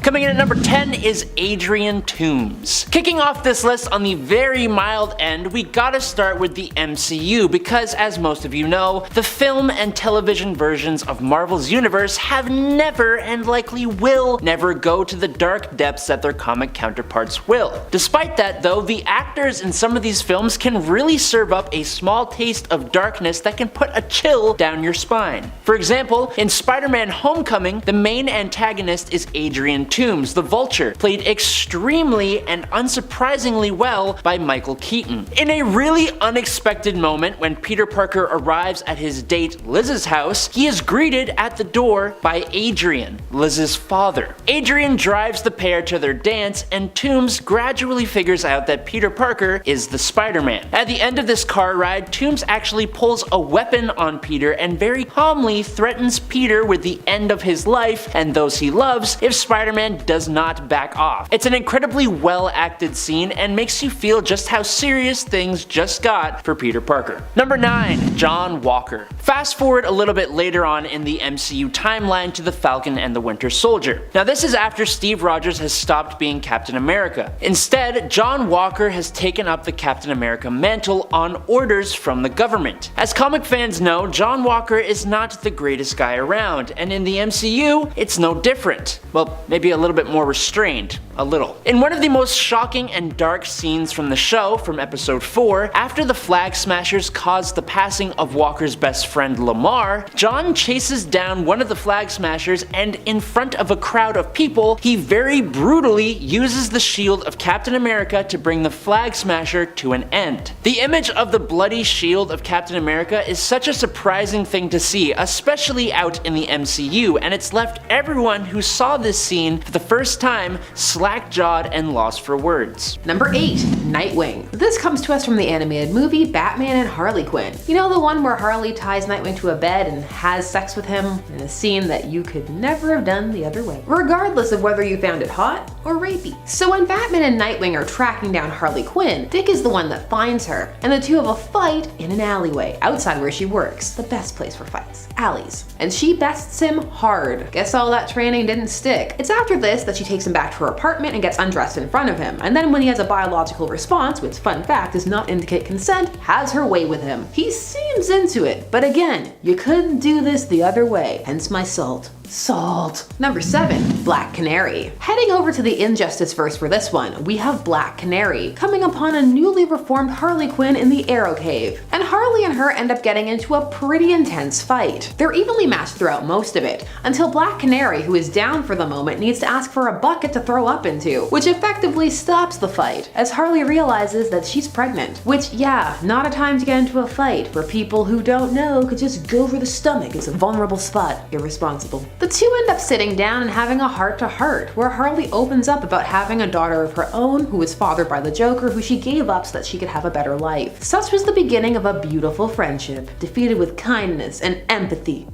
Coming in at number 10 is Adrian Toomes. Kicking off this list on the very mild end, we gotta start with the MCU because, as most of you know, the film and television versions of Marvel's universe have never and likely will never go to the dark depths that their comic counterparts will. Despite that though, the actors in some of these films can really serve up a small taste of darkness that can put a chill down your spine. For example, in Spider-Man Homecoming, the main antagonist is Adrian Toomes, the Vulture, played extremely and unsurprisingly well by Michael Keaton. In a really unexpected moment when Peter Parker arrives at his date Liz's house, he is greeted at the door by Adrian, Liz's father. Adrian drives the pair to their dance, and Toomes gradually figures out that Peter Parker is the Spider-Man. At the end of this car ride, Toomes actually pulls a weapon on Peter and very calmly threatens Peter with the end of his life and those he loves if Spider-Man does not back off. It's an incredibly well acted scene and makes you feel just how serious things just got for Peter Parker. Number 9. John Walker. Fast forward a little bit later on in the MCU timeline to the Falcon and the Winter Soldier. Now this is after Steve Rogers has stopped being Captain America. Instead, John Walker has taken up the Captain America mantle on orders from the government. As comic fans know, John Walker is not the greatest guy around, and in the MCU, it's no different. Well, maybe a little bit more restrained. A little. In one of the most shocking and dark scenes from the show, from episode 4, after the Flag Smashers caused the passing of Walker's best friend Lamar, John chases down one of the Flag Smashers, and in front of a crowd of people, he very brutally uses the shield of Captain America to bring the Flag Smasher to an end. The image of the bloody shield of Captain America is such a surprising thing to see, especially out in the MCU, and it's left everyone who saw this scene for the first time slack-jawed and lost for words. Number 8. Nightwing. This comes to us from the animated movie Batman and Harley Quinn. You know, the one where Harley ties Nightwing to a bed and has sex with him in a scene that you could never have done the other way, regardless of whether you found it hot or rapey. So when Batman and Nightwing are tracking down Harley Quinn, Dick is the one that finds her, and the two have a fight in an alleyway outside where she works, the best place for fights. Alleys. And she bests him hard. Guess all that training didn't stick. It's after this that she takes him back to her apartment and gets undressed in front of him, and then when he has a biological response, which fun fact does not indicate consent, has her way with him. He seems into it, but again, you couldn't do this the other way, hence my salt. Salt. Number 7. Black Canary. Heading over to the Injustice verse for this one, we have Black Canary coming upon a newly reformed Harley Quinn in the Arrow Cave, and Harley and her end up getting into a pretty intense fight. They're evenly matched throughout most of it, until Black Canary, who is down for the moment, needs to ask for a bucket to throw up into, which effectively stops the fight, as Harley realizes that she's pregnant. Which, yeah, not a time to get into a fight where people who don't know could just go for the stomach. It's a vulnerable spot. Irresponsible. The two end up sitting down and having a heart-to-heart, where Harley opens up about having a daughter of her own who was fathered by the Joker, who she gave up so that she could have a better life. Such was the beginning of a beautiful friendship, defeated with kindness and empathy.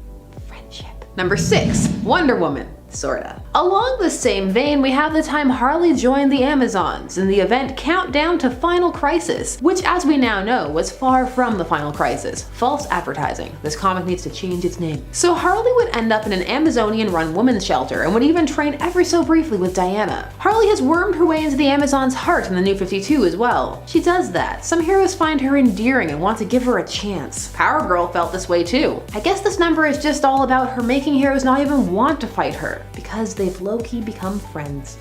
Friendship. Number 6. Wonder Woman. Sorta. Along the same vein, we have the time Harley joined the Amazons in the event Countdown to Final Crisis, which as we now know was far from the Final Crisis. False advertising. This comic needs to change its name. So Harley would end up in an Amazonian-run women's shelter and would even train ever so briefly with Diana. Harley has wormed her way into the Amazons' heart in the New 52 as well. She does that. Some heroes find her endearing and want to give her a chance. Power Girl felt this way too. I guess this number is just all about her making heroes not even want to fight her, because they've low-key become friends.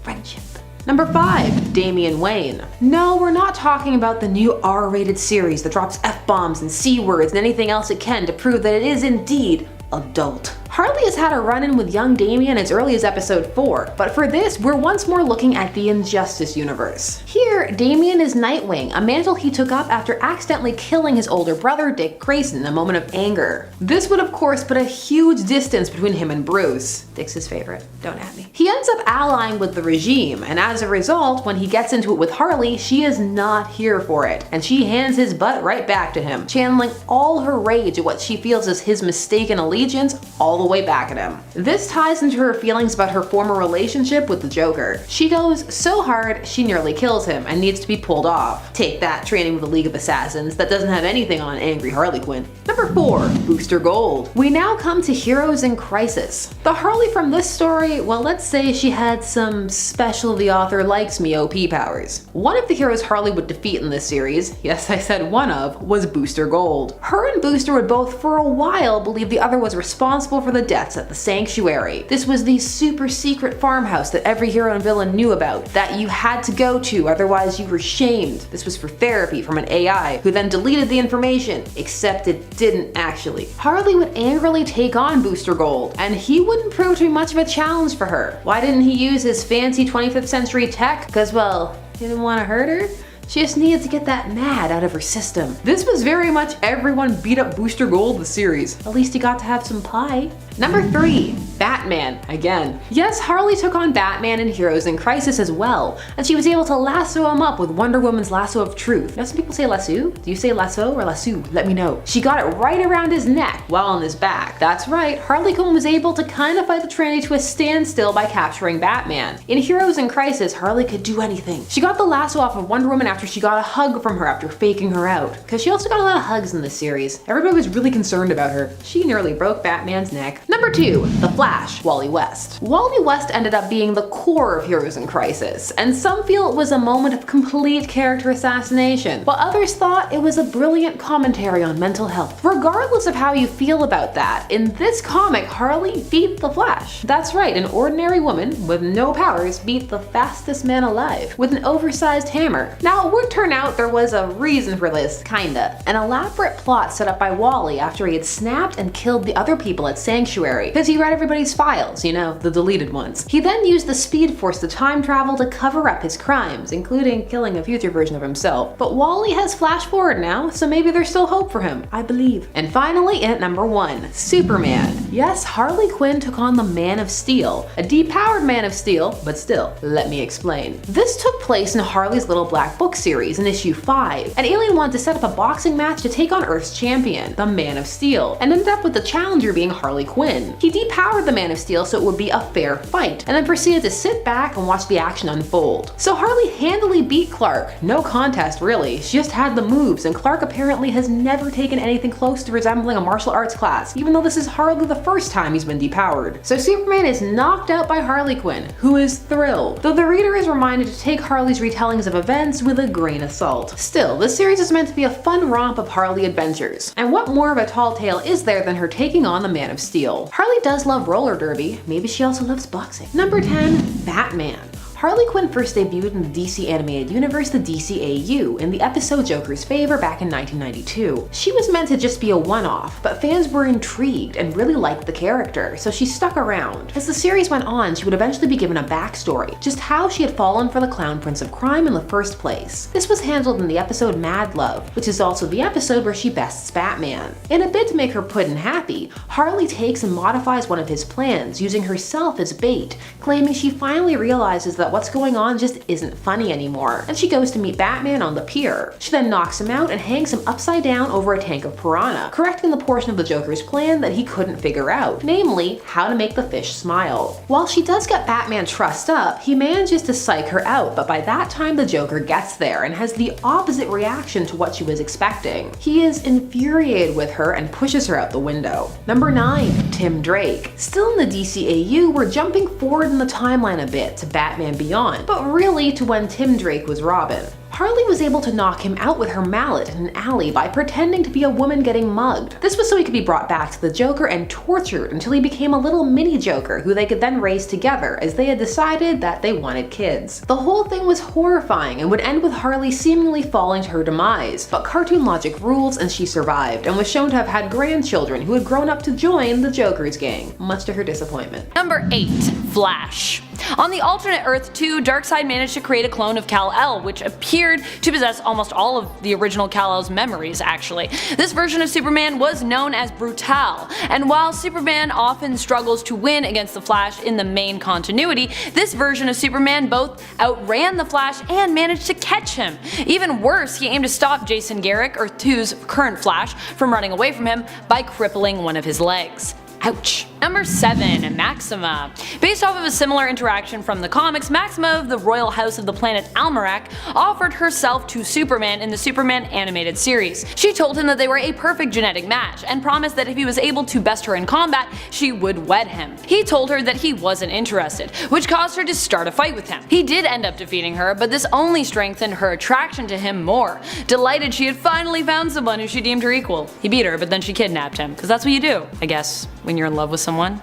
Friendship. Number 5. Damian Wayne. No, we're not talking about the new R-rated series that drops F-bombs and C-words and anything else it can to prove that it is indeed adult. Harley has had a run-in with young Damian as early as episode 4, but for this, we're once more looking at the Injustice universe. Here, Damian is Nightwing, a mantle he took up after accidentally killing his older brother, Dick Grayson, in a moment of anger. This would of course put a huge distance between him and Bruce. Dick's his favorite, don't at me. He ends up allying with the regime, and as a result, when he gets into it with Harley, she is not here for it, and she hands his butt right back to him, channeling all her rage at what she feels is his mistaken allegiance all the rifle way back at him. This ties into her feelings about her former relationship with the Joker. She goes so hard she nearly kills him and needs to be pulled off. Take that, training with the League of Assassins that doesn't have anything on angry Harley Quinn. Number 4. Booster Gold. We now come to Heroes in Crisis. The Harley from this story, well, let's say she had some special the author likes me OP powers. One of the heroes Harley would defeat in this series, yes I said one of, was Booster Gold. Her and Booster would both for a while believe the other was responsible for the deaths at the Sanctuary. This was the super secret farmhouse that every hero and villain knew about, that you had to go to, otherwise you were shamed. This was for therapy from an AI, who then deleted the information, except it didn't actually. Harley would angrily take on Booster Gold, and he wouldn't prove to be much of a challenge for her. Why didn't he use his fancy 25th century tech? Cause well, he didn't want to hurt her? She just needed to get that mad out of her system. This was very much everyone beat up Booster Gold the series. At least he got to have some pie. Number 3. Batman, again. Yes, Harley took on Batman in Heroes in Crisis as well, and she was able to lasso him up with Wonder Woman's lasso of truth. Now some people say lasso. Do you say lasso or lasso? Let me know. She got it right around his neck while on his back. That's right, Harley Quinn was able to kind of fight the Trinity to a standstill by capturing Batman. In Heroes in Crisis, Harley could do anything. She got the lasso off of Wonder Woman after she got a hug from her after faking her out. Cause she also got a lot of hugs in this series. Everybody was really concerned about her. She nearly broke Batman's neck. Number 2. The Flash, Wally West. Wally West ended up being the core of Heroes in Crisis, and some feel it was a moment of complete character assassination, while others thought it was a brilliant commentary on mental health. Regardless of how you feel about that, in this comic, Harley beat the Flash. That's right, an ordinary woman with no powers beat the fastest man alive with an oversized hammer. Now, it would turn out there was a reason for this, kinda. An elaborate plot set up by Wally after he had snapped and killed the other people at Sanctuary, because he read everybody's files, you know, the deleted ones. He then used the Speed Force to time travel to cover up his crimes, including killing a future version of himself. But Wally has flash forward now, so maybe there's still hope for him, I believe. And finally, in at number 1, Superman. Yes, Harley Quinn took on the Man of Steel, a depowered Man of Steel, but still, let me explain. This took place in Harley's Little Black Book series in issue 5. An alien wanted to set up a boxing match to take on Earth's champion, the Man of Steel, and ended up with the challenger being Harley Quinn. He depowered the Man of Steel so it would be a fair fight, and then proceeded to sit back and watch the action unfold. So Harley handily beat Clark. No contest really, she just had the moves, and Clark apparently has never taken anything close to resembling a martial arts class, even though this is hardly the first time he's been depowered. So Superman is knocked out by Harley Quinn, who is thrilled, though the reader is reminded to take Harley's retellings of events with a grain of salt. Still, this series is meant to be a fun romp of Harley adventures, and what more of a tall tale is there than her taking on the Man of Steel? Harley does love roller derby, maybe she also loves boxing. Number 10, Batman. Harley Quinn first debuted in the DC animated universe, the DCAU, in the episode Joker's Favor back in 1992. She was meant to just be a one-off, but fans were intrigued and really liked the character, so she stuck around. As the series went on, she would eventually be given a backstory, just how she had fallen for the Clown Prince of Crime in the first place. This was handled in the episode Mad Love, which is also the episode where she bests Batman. In a bid to make her Puddin' happy, Harley takes and modifies one of his plans, using herself as bait, claiming she finally realizes that what's going on just isn't funny anymore, and she goes to meet Batman on the pier. She then knocks him out and hangs him upside down over a tank of piranha, correcting the portion of the Joker's plan that he couldn't figure out, namely, how to make the fish smile. While she does get Batman trussed up, he manages to psych her out, but by that time the Joker gets there and has the opposite reaction to what she was expecting. He is infuriated with her and pushes her out the window. Number 9, Tim Drake. Still in the DCAU, we're jumping forward in the timeline a bit to Batman Beyond, but really to when Tim Drake was Robin. Harley was able to knock him out with her mallet in an alley by pretending to be a woman getting mugged. This was so he could be brought back to the Joker and tortured until he became a little mini Joker who they could then raise together, as they had decided that they wanted kids. The whole thing was horrifying and would end with Harley seemingly falling to her demise, but cartoon logic rules and she survived and was shown to have had grandchildren who had grown up to join the Joker's gang, much to her disappointment. Number 8, Flash. On the alternate Earth 2, Darkseid managed to create a clone of Kal-El, which appeared to possess almost all of the original Kal-El's memories, actually. This version of Superman was known as Brutal, and while Superman often struggles to win against the Flash in the main continuity, this version of Superman both outran the Flash and managed to catch him. Even worse, he aimed to stop Jason Garrick, Earth 2's current Flash, from running away from him by crippling one of his legs. Ouch. Number 7. Maxima. Based off of a similar interaction from the comics, Maxima of the royal house of the planet Almerac offered herself to Superman in the Superman animated series. She told him that they were a perfect genetic match, and promised that if he was able to best her in combat, she would wed him. He told her that he wasn't interested, which caused her to start a fight with him. He did end up defeating her, but this only strengthened her attraction to him more. Delighted she had finally found someone who she deemed her equal. He beat her, but then she kidnapped him, because that's what you do, I guess, when you're in love with someone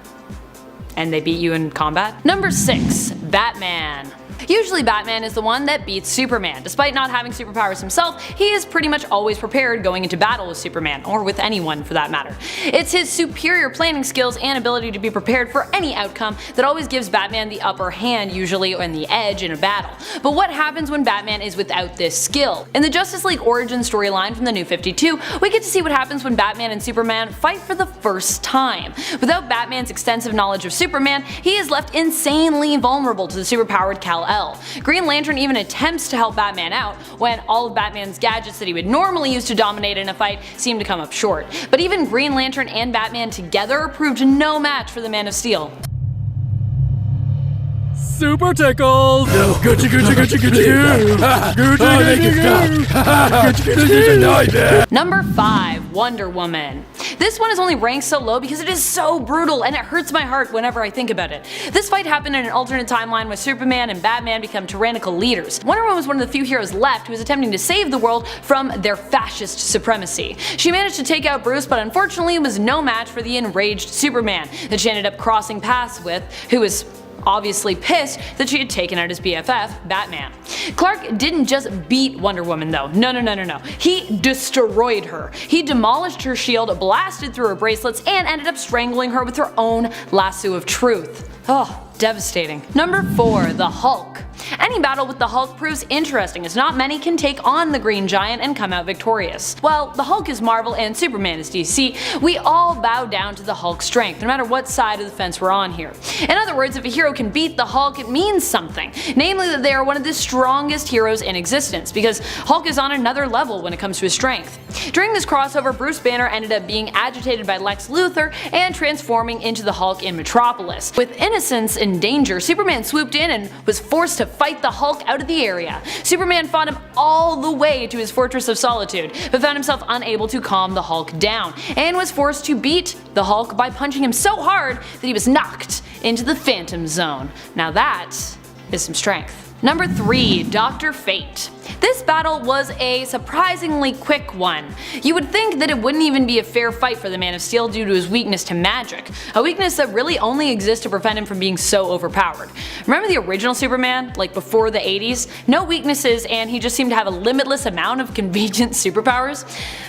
and they beat you in combat. Number 6. Batman. Usually Batman is the one that beats Superman. Despite not having superpowers himself, he is pretty much always prepared going into battle with Superman, or with anyone for that matter. It's his superior planning skills and ability to be prepared for any outcome that always gives Batman the upper hand, usually, and the edge in a battle. But what happens when Batman is without this skill? In the Justice League origin storyline from the New 52, we get to see what happens when Batman and Superman fight for the first time. Without Batman's extensive knowledge of Superman, he is left insanely vulnerable to the superpowered Kal-El. Green Lantern even attempts to help Batman out when all of Batman's gadgets that he would normally use to dominate in a fight seem to come up short. But even Green Lantern and Batman together proved no match for the Man of Steel. Super tickled! No, Gucci, Gucci, Gucci, Gucci! Gucci, Gucci! Number 5. Wonder Woman. This one is only ranked so low because it is so brutal and it hurts my heart whenever I think about it. This fight happened in an alternate timeline where Superman and Batman become tyrannical leaders. Wonder Woman was one of the few heroes left who was attempting to save the world from their fascist supremacy. She managed to take out Bruce, but unfortunately was no match for the enraged Superman that she ended up crossing paths with, who was obviously pissed that she had taken out his BFF, Batman. Clark didn't just beat Wonder Woman though, no. He destroyed her. He demolished her shield, blasted through her bracelets, and ended up strangling her with her own lasso of truth. Oh, devastating. Number 4. The Hulk. Any battle with the Hulk proves interesting, as not many can take on the Green Giant and come out victorious. While the Hulk is Marvel and Superman is DC, we all bow down to the Hulk's strength, no matter what side of the fence we're on here. In other words, if a hero can beat the Hulk, it means something, namely that they are one of the strongest heroes in existence, because Hulk is on another level when it comes to his strength. During this crossover, Bruce Banner ended up being agitated by Lex Luthor and transforming into the Hulk in Metropolis. With innocence in danger, Superman swooped in and was forced to fight the Hulk out of the area. Superman fought him all the way to his Fortress of Solitude, but found himself unable to calm the Hulk down, and was forced to beat the Hulk by punching him so hard that he was knocked into the Phantom Zone. Now that is some strength. Number 3. Dr. Fate. This battle was a surprisingly quick one. You would think that it wouldn't even be a fair fight for the Man of Steel due to his weakness to magic, a weakness that really only exists to prevent him from being so overpowered. Remember the original Superman, like before the 80s? No weaknesses, and he just seemed to have a limitless amount of convenient superpowers?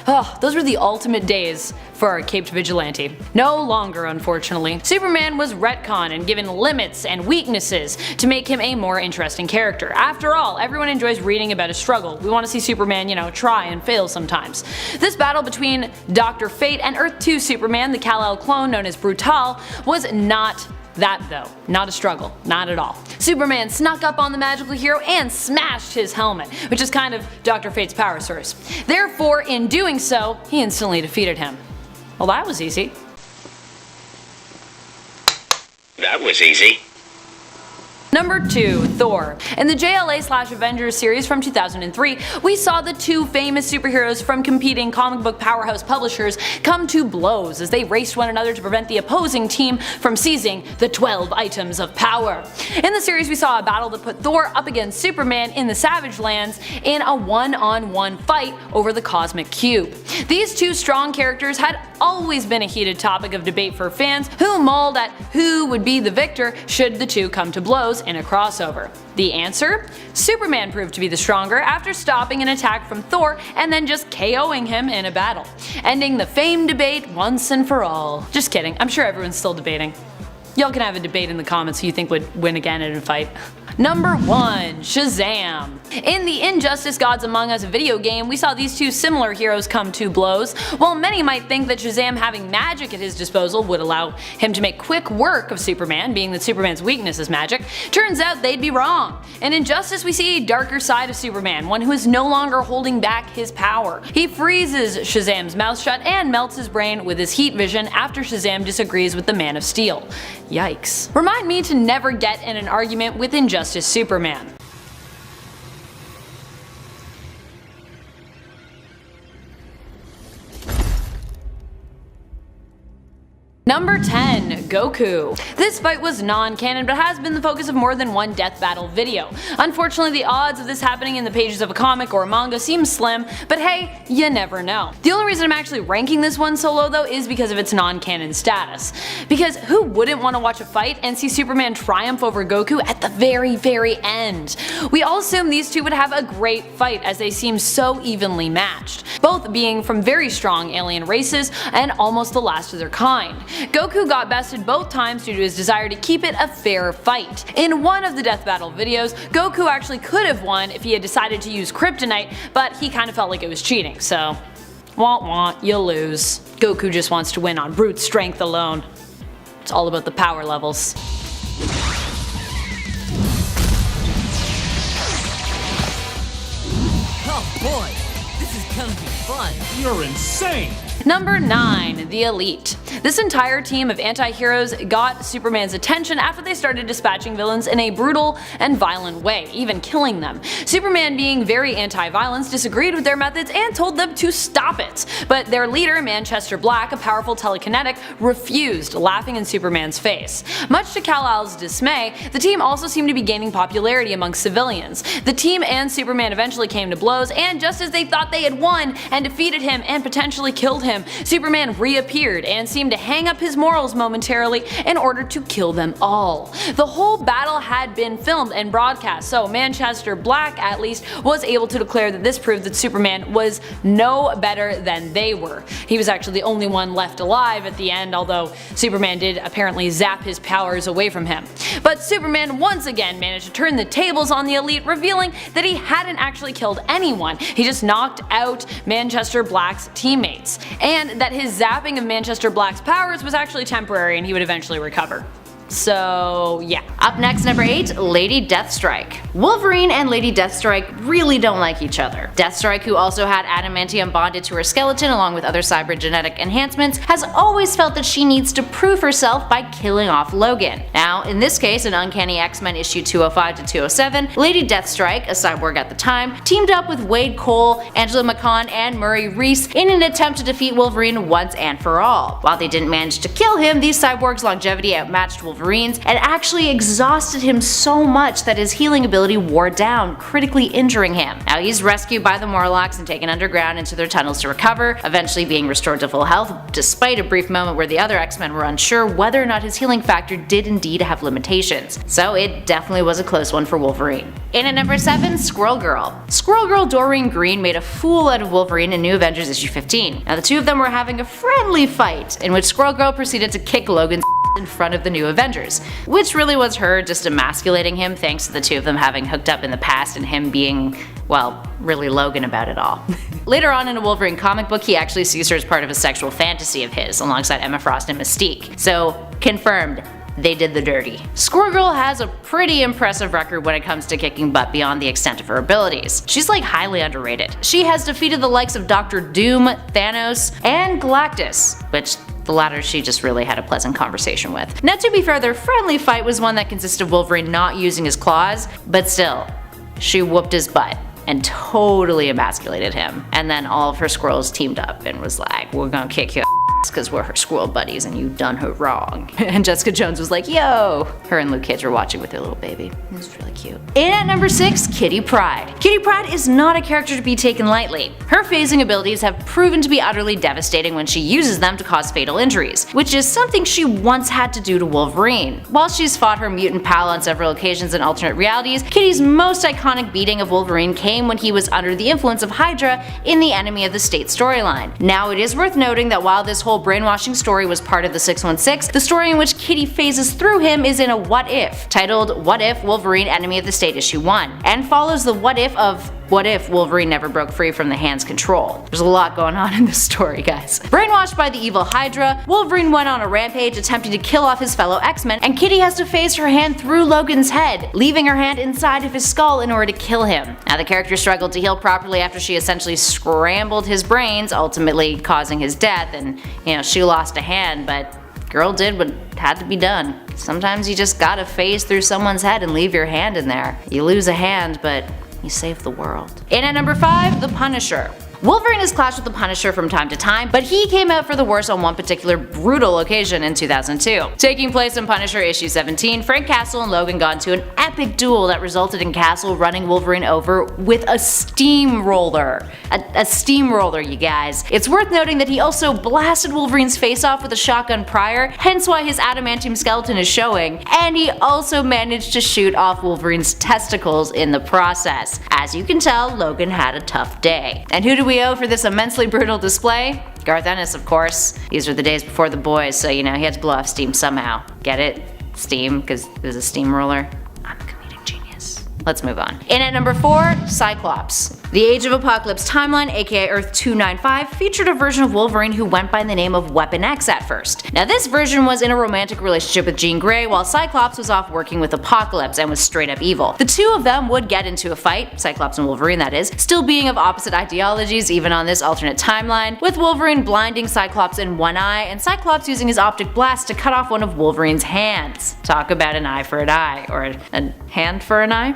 Oh, those were the ultimate days for a caped vigilante. No longer, unfortunately. Superman was retconned and given limits and weaknesses to make him a more interesting character. After all, everyone enjoys reading about his struggle. We want to see Superman, try and fail sometimes. This battle between Dr. Fate and Earth 2 Superman, the Kal-El clone known as Brutal, was not that though. Not a struggle. Not at all. Superman snuck up on the magical hero and smashed his helmet, which is kind of Dr. Fate's power source. Therefore, in doing so, he instantly defeated him. Well, that was easy. That was easy. Number 2. Thor. In the JLA/Avengers series from 2003, we saw the two famous superheroes from competing comic book powerhouse publishers come to blows as they raced one another to prevent the opposing team from seizing the 12 items of power. In the series, we saw a battle that put Thor up against Superman in the Savage Lands in a one-on-one fight over the Cosmic Cube. These two strong characters had always been a heated topic of debate for fans who mulled at who would be the victor should the two come to blows in a crossover. The answer? Superman proved to be the stronger after stopping an attack from Thor and then just KOing him in a battle, ending the famed debate once and for all. Just kidding, I'm sure everyone's still debating. Y'all can have a debate in the comments who you think would win again in a fight. Number 1. Shazam. In the Injustice Gods Among Us video game, we saw these two similar heroes come to blows. While many might think that Shazam having magic at his disposal would allow him to make quick work of Superman, being that Superman's weakness is magic, turns out they'd be wrong. In Injustice, we see a darker side of Superman, one who is no longer holding back his power. He freezes Shazam's mouth shut and melts his brain with his heat vision after Shazam disagrees with the Man of Steel. Yikes. Remind me to never get in an argument with Injustice Superman. Number 10. Goku. This fight was non-canon but has been the focus of more than one death battle video. Unfortunately, the odds of this happening in the pages of a comic or a manga seem slim, but hey, you never know. The only reason I'm actually ranking this one so low though is because of its non-canon status. Because who wouldn't want to watch a fight and see Superman triumph over Goku at the very end? We all assume these two would have a great fight as they seem so evenly matched, both being from very strong alien races and almost the last of their kind. Goku got bested both times due to his desire to keep it a fair fight. In one of the death battle videos, Goku actually could have won if he had decided to use kryptonite, but he kind of felt like it was cheating, so wah, you lose. Goku just wants to win on brute strength alone. It's all about the power levels. Oh boy, this is gonna be fun. You're insane! Number 9. The Elite. This entire team of anti-heroes got Superman's attention after they started dispatching villains in a brutal and violent way, even killing them. Superman, being very anti-violence, disagreed with their methods and told them to stop it. But their leader, Manchester Black, a powerful telekinetic, refused, laughing in Superman's face. Much to Kal-El's dismay, the team also seemed to be gaining popularity among civilians. The team and Superman eventually came to blows, and just as they thought they had won and defeated him and potentially killed him, Superman reappeared and seemed to hang up his morals momentarily in order to kill them all. The whole battle had been filmed and broadcast, so Manchester Black at least was able to declare that this proved that Superman was no better than they were. He was actually the only one left alive at the end, although Superman did apparently zap his powers away from him. But Superman once again managed to turn the tables on the Elite, revealing that he hadn't actually killed anyone, he just knocked out Manchester Black's teammates, and that his zapping of Manchester Black's powers was actually temporary and he would eventually recover. So yeah. Up next, number 8, Lady Deathstrike. Wolverine and Lady Deathstrike really don't like each other. Deathstrike, who also had adamantium bonded to her skeleton along with other cybergenetic enhancements, has always felt that she needs to prove herself by killing off Logan. Now, in this case, in Uncanny X-Men issue 205 to 207, Lady Deathstrike, a cyborg at the time, teamed up with Wade Cole, Angela McCann, and Murray Reese in an attempt to defeat Wolverine once and for all. While they didn't manage to kill him, these cyborgs' longevity outmatched Wolverine's and actually exhausted him so much that his healing ability wore down, critically injuring him. Now he's rescued by the Morlocks and taken underground into their tunnels to recover, eventually being restored to full health, despite a brief moment where the other X-Men were unsure whether or not his healing factor did indeed have limitations. So it definitely was a close one for Wolverine. In at number 7, Squirrel Girl. Squirrel Girl Doreen Green made a fool out of Wolverine in New Avengers issue 15. Now the two of them were having a friendly fight, in which Squirrel Girl proceeded to kick Logan's in front of the New Avengers, which really was her just emasculating him thanks to the two of them having hooked up in the past and him being, well, really Logan about it all. Later on in a Wolverine comic book, he actually sees her as part of a sexual fantasy of his, alongside Emma Frost and Mystique. So, confirmed, they did the dirty. Squirrel Girl has a pretty impressive record when it comes to kicking butt beyond the extent of her abilities. She's like highly underrated. She has defeated the likes of Dr. Doom, Thanos, and Galactus, which the latter she just really had a pleasant conversation with. Now to be fair, their friendly fight was one that consisted of Wolverine not using his claws, but still, she whooped his butt and totally emasculated him. And then all of her squirrels teamed up and was like, we're gonna kick your because we're her squirrel buddies and you done her wrong. And Jessica Jones was like, yo! Her and Luke Cage were watching with their little baby. It was really cute. In at number 6, Kitty Pryde. Kitty Pryde is not a character to be taken lightly. Her phasing abilities have proven to be utterly devastating when she uses them to cause fatal injuries, which is something she once had to do to Wolverine. While she's fought her mutant pal on several occasions in alternate realities, Kitty's most iconic beating of Wolverine came when he was under the influence of Hydra in the Enemy of the State storyline. Now it is worth noting that while this whole whole brainwashing story was part of the 616, the story in which Kitty phases through him is in a What If, titled What If Wolverine Enemy of the State Issue 1, and follows the what if of what if Wolverine never broke free from the Hand's control. There's a lot going on in this story, guys. Brainwashed by the evil Hydra, Wolverine went on a rampage attempting to kill off his fellow X-Men, and Kitty has to phase her hand through Logan's head, leaving her hand inside of his skull in order to kill him. Now, the character struggled to heal properly after she essentially scrambled his brains, ultimately causing his death, and she lost a hand, but girl did what had to be done. Sometimes you just gotta phase through someone's head and leave your hand in there. You lose a hand, but you save the world. In at number 5, The Punisher. Wolverine has clashed with the Punisher from time to time, but he came out for the worse on one particular brutal occasion in 2002. Taking place in Punisher issue 17, Frank Castle and Logan got into an epic duel that resulted in Castle running Wolverine over with a steamroller. A steamroller, you guys. It's worth noting that he also blasted Wolverine's face off with a shotgun prior, hence why his adamantium skeleton is showing, and he also managed to shoot off Wolverine's testicles in the process. As you can tell, Logan had a tough day. And who do we owe for this immensely brutal display? Garth Ennis, of course. These were the days before The Boys, so he had to blow off steam somehow. Get it? Steam, because it was a steamroller. I'm a comedic genius. Let's move on. In at number 4, Cyclops. The Age of Apocalypse timeline, aka Earth 295, featured a version of Wolverine who went by the name of Weapon X at first. Now, this version was in a romantic relationship with Jean Grey, while Cyclops was off working with Apocalypse and was straight up evil. The two of them would get into a fight, Cyclops and Wolverine that is, still being of opposite ideologies even on this alternate timeline, with Wolverine blinding Cyclops in one eye and Cyclops using his optic blast to cut off one of Wolverine's hands. Talk about an eye for an eye, or a hand for an eye?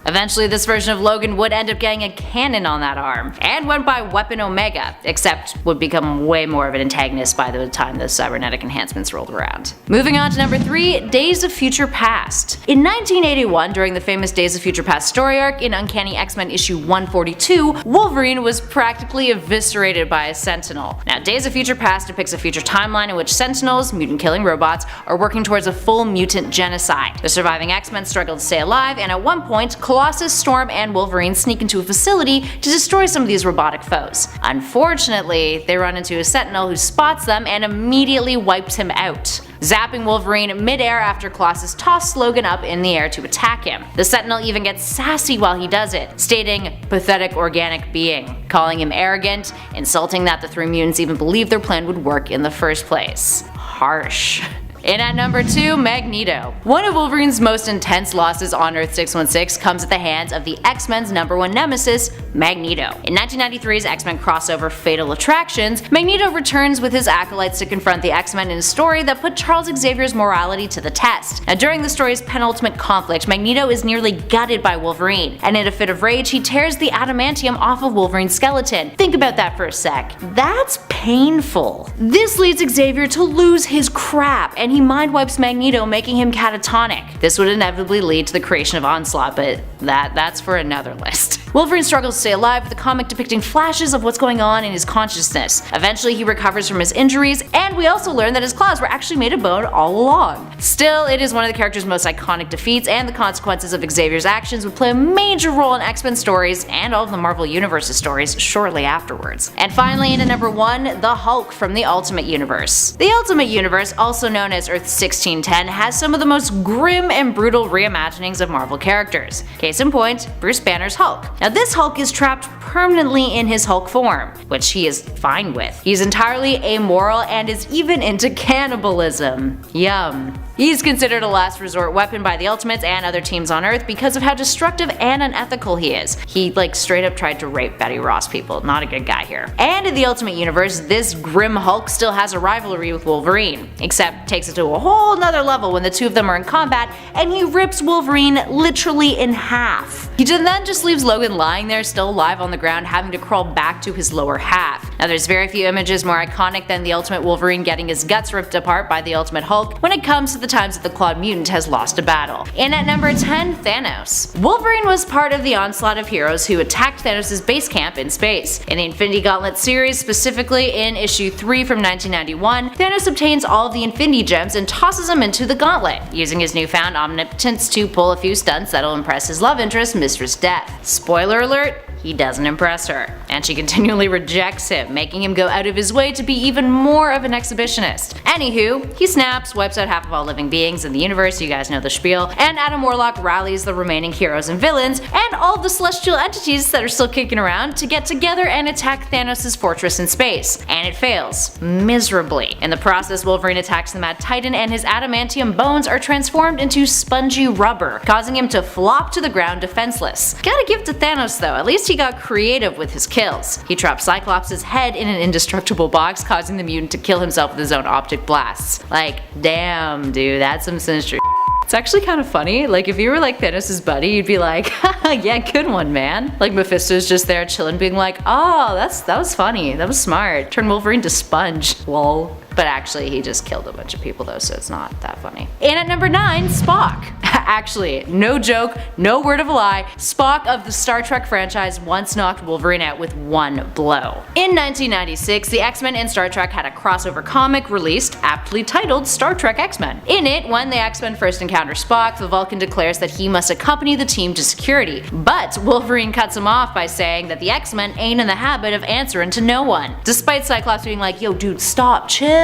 Eventually, this version of Logan would end up getting a cannon on that arm, and went by Weapon Omega, except would become way more of an antagonist by the time the cybernetic enhancements rolled around. Moving on to number 3, Days of Future Past. In 1981, during the famous Days of Future Past story arc in Uncanny X-Men issue 142, Wolverine was practically eviscerated by a Sentinel. Now, Days of Future Past depicts a future timeline in which Sentinels, mutant-killing robots, are working towards a full mutant genocide. The surviving X-Men struggle to stay alive, and at one point, Colossus, Storm, and Wolverine sneak into a facility to destroy some of these robotic foes. Unfortunately, they run into a Sentinel who spots them and immediately wipes him out, zapping Wolverine mid-air after Colossus tosses Logan up in the air to attack him. The Sentinel even gets sassy while he does it, stating, "pathetic organic being," calling him arrogant, insulting that the three mutants even believed their plan would work in the first place. Harsh. In at number 2, Magneto. One of Wolverine's most intense losses on Earth 616 comes at the hands of the X-Men's #1 nemesis, Magneto. In 1993's X-Men crossover Fatal Attractions, Magneto returns with his acolytes to confront the X-Men in a story that put Charles Xavier's morality to the test. Now, during the story's penultimate conflict, Magneto is nearly gutted by Wolverine, and in a fit of rage, he tears the adamantium off of Wolverine's skeleton. Think about that for a sec. That's painful. This leads Xavier to lose his crap, and he mind wipes Magneto, making him catatonic. This would inevitably lead to the creation of Onslaught, but that's for another list. Wolverine struggles to stay alive, with the comic depicting flashes of what's going on in his consciousness. Eventually, he recovers from his injuries, and we also learn that his claws were actually made of bone all along. Still, it is one of the character's most iconic defeats, and the consequences of Xavier's actions would play a major role in X-Men stories and all of the Marvel Universe's stories shortly afterwards. And finally, in at number 1, the Hulk from the Ultimate Universe. The Ultimate Universe, also known as Earth 1610, has some of the most grim and brutal reimaginings of Marvel characters. Case in point, Bruce Banner's Hulk. Now, this Hulk is trapped permanently in his Hulk form, which he is fine with. He's entirely amoral and is even into cannibalism. Yum. He's considered a last resort weapon by the Ultimates and other teams on Earth because of how destructive and unethical he is. He straight up tried to rape Betty Ross people, not a good guy here. And in the Ultimate Universe, this grim Hulk still has a rivalry with Wolverine, except takes it to a whole nother level when the two of them are in combat and he rips Wolverine literally in half. He then just leaves Logan lying there still alive on the ground, having to crawl back to his lower half. Now, there's very few images more iconic than the Ultimate Wolverine getting his guts ripped apart by the Ultimate Hulk when it comes to the times that the Clawed Mutant has lost a battle. In at number 10, Thanos. Wolverine was part of the onslaught of heroes who attacked Thanos' base camp in space. In the Infinity Gauntlet series, specifically in issue 3 from 1991, Thanos obtains all of the Infinity Gems and tosses them into the gauntlet, using his newfound omnipotence to pull a few stunts that'll impress his love interest, Mistress Death. Spoiler alert, he doesn't impress her, and she continually rejects him, making him go out of his way to be even more of an exhibitionist. Anywho, he snaps, wipes out half of all living beings in the universe, you guys know the spiel, and Adam Warlock rallies the remaining heroes and villains, and all the celestial entities that are still kicking around to get together and attack Thanos' fortress in space. And it fails. Miserably. In the process, Wolverine attacks the Mad Titan and his adamantium bones are transformed into spongy rubber, causing him to flop to the ground defenseless. Gotta give it to Thanos though, at least he got creative with his kills. He trapped Cyclops' head in an indestructible box, causing the mutant to kill himself with his own optic blasts. Like, damn dude, that's some sinister. It's actually kind of funny, like if you were like Thanos' buddy, you'd be like, haha, yeah, good one, man. Like Mephisto's just there chilling being like, oh, that was funny, that was smart. Turn Wolverine to sponge, lol. But actually, he just killed a bunch of people though, so it's not that funny. And at number 9, Spock. Actually, no joke, no word of a lie, Spock of the Star Trek franchise once knocked Wolverine out with one blow. In 1996, the X-Men and Star Trek had a crossover comic released, aptly titled Star Trek X-Men. In it, when the X-Men first encounter Spock, the Vulcan declares that he must accompany the team to security. But Wolverine cuts him off by saying that the X-Men ain't in the habit of answering to no one. Despite Cyclops being like, yo dude, stop, chill.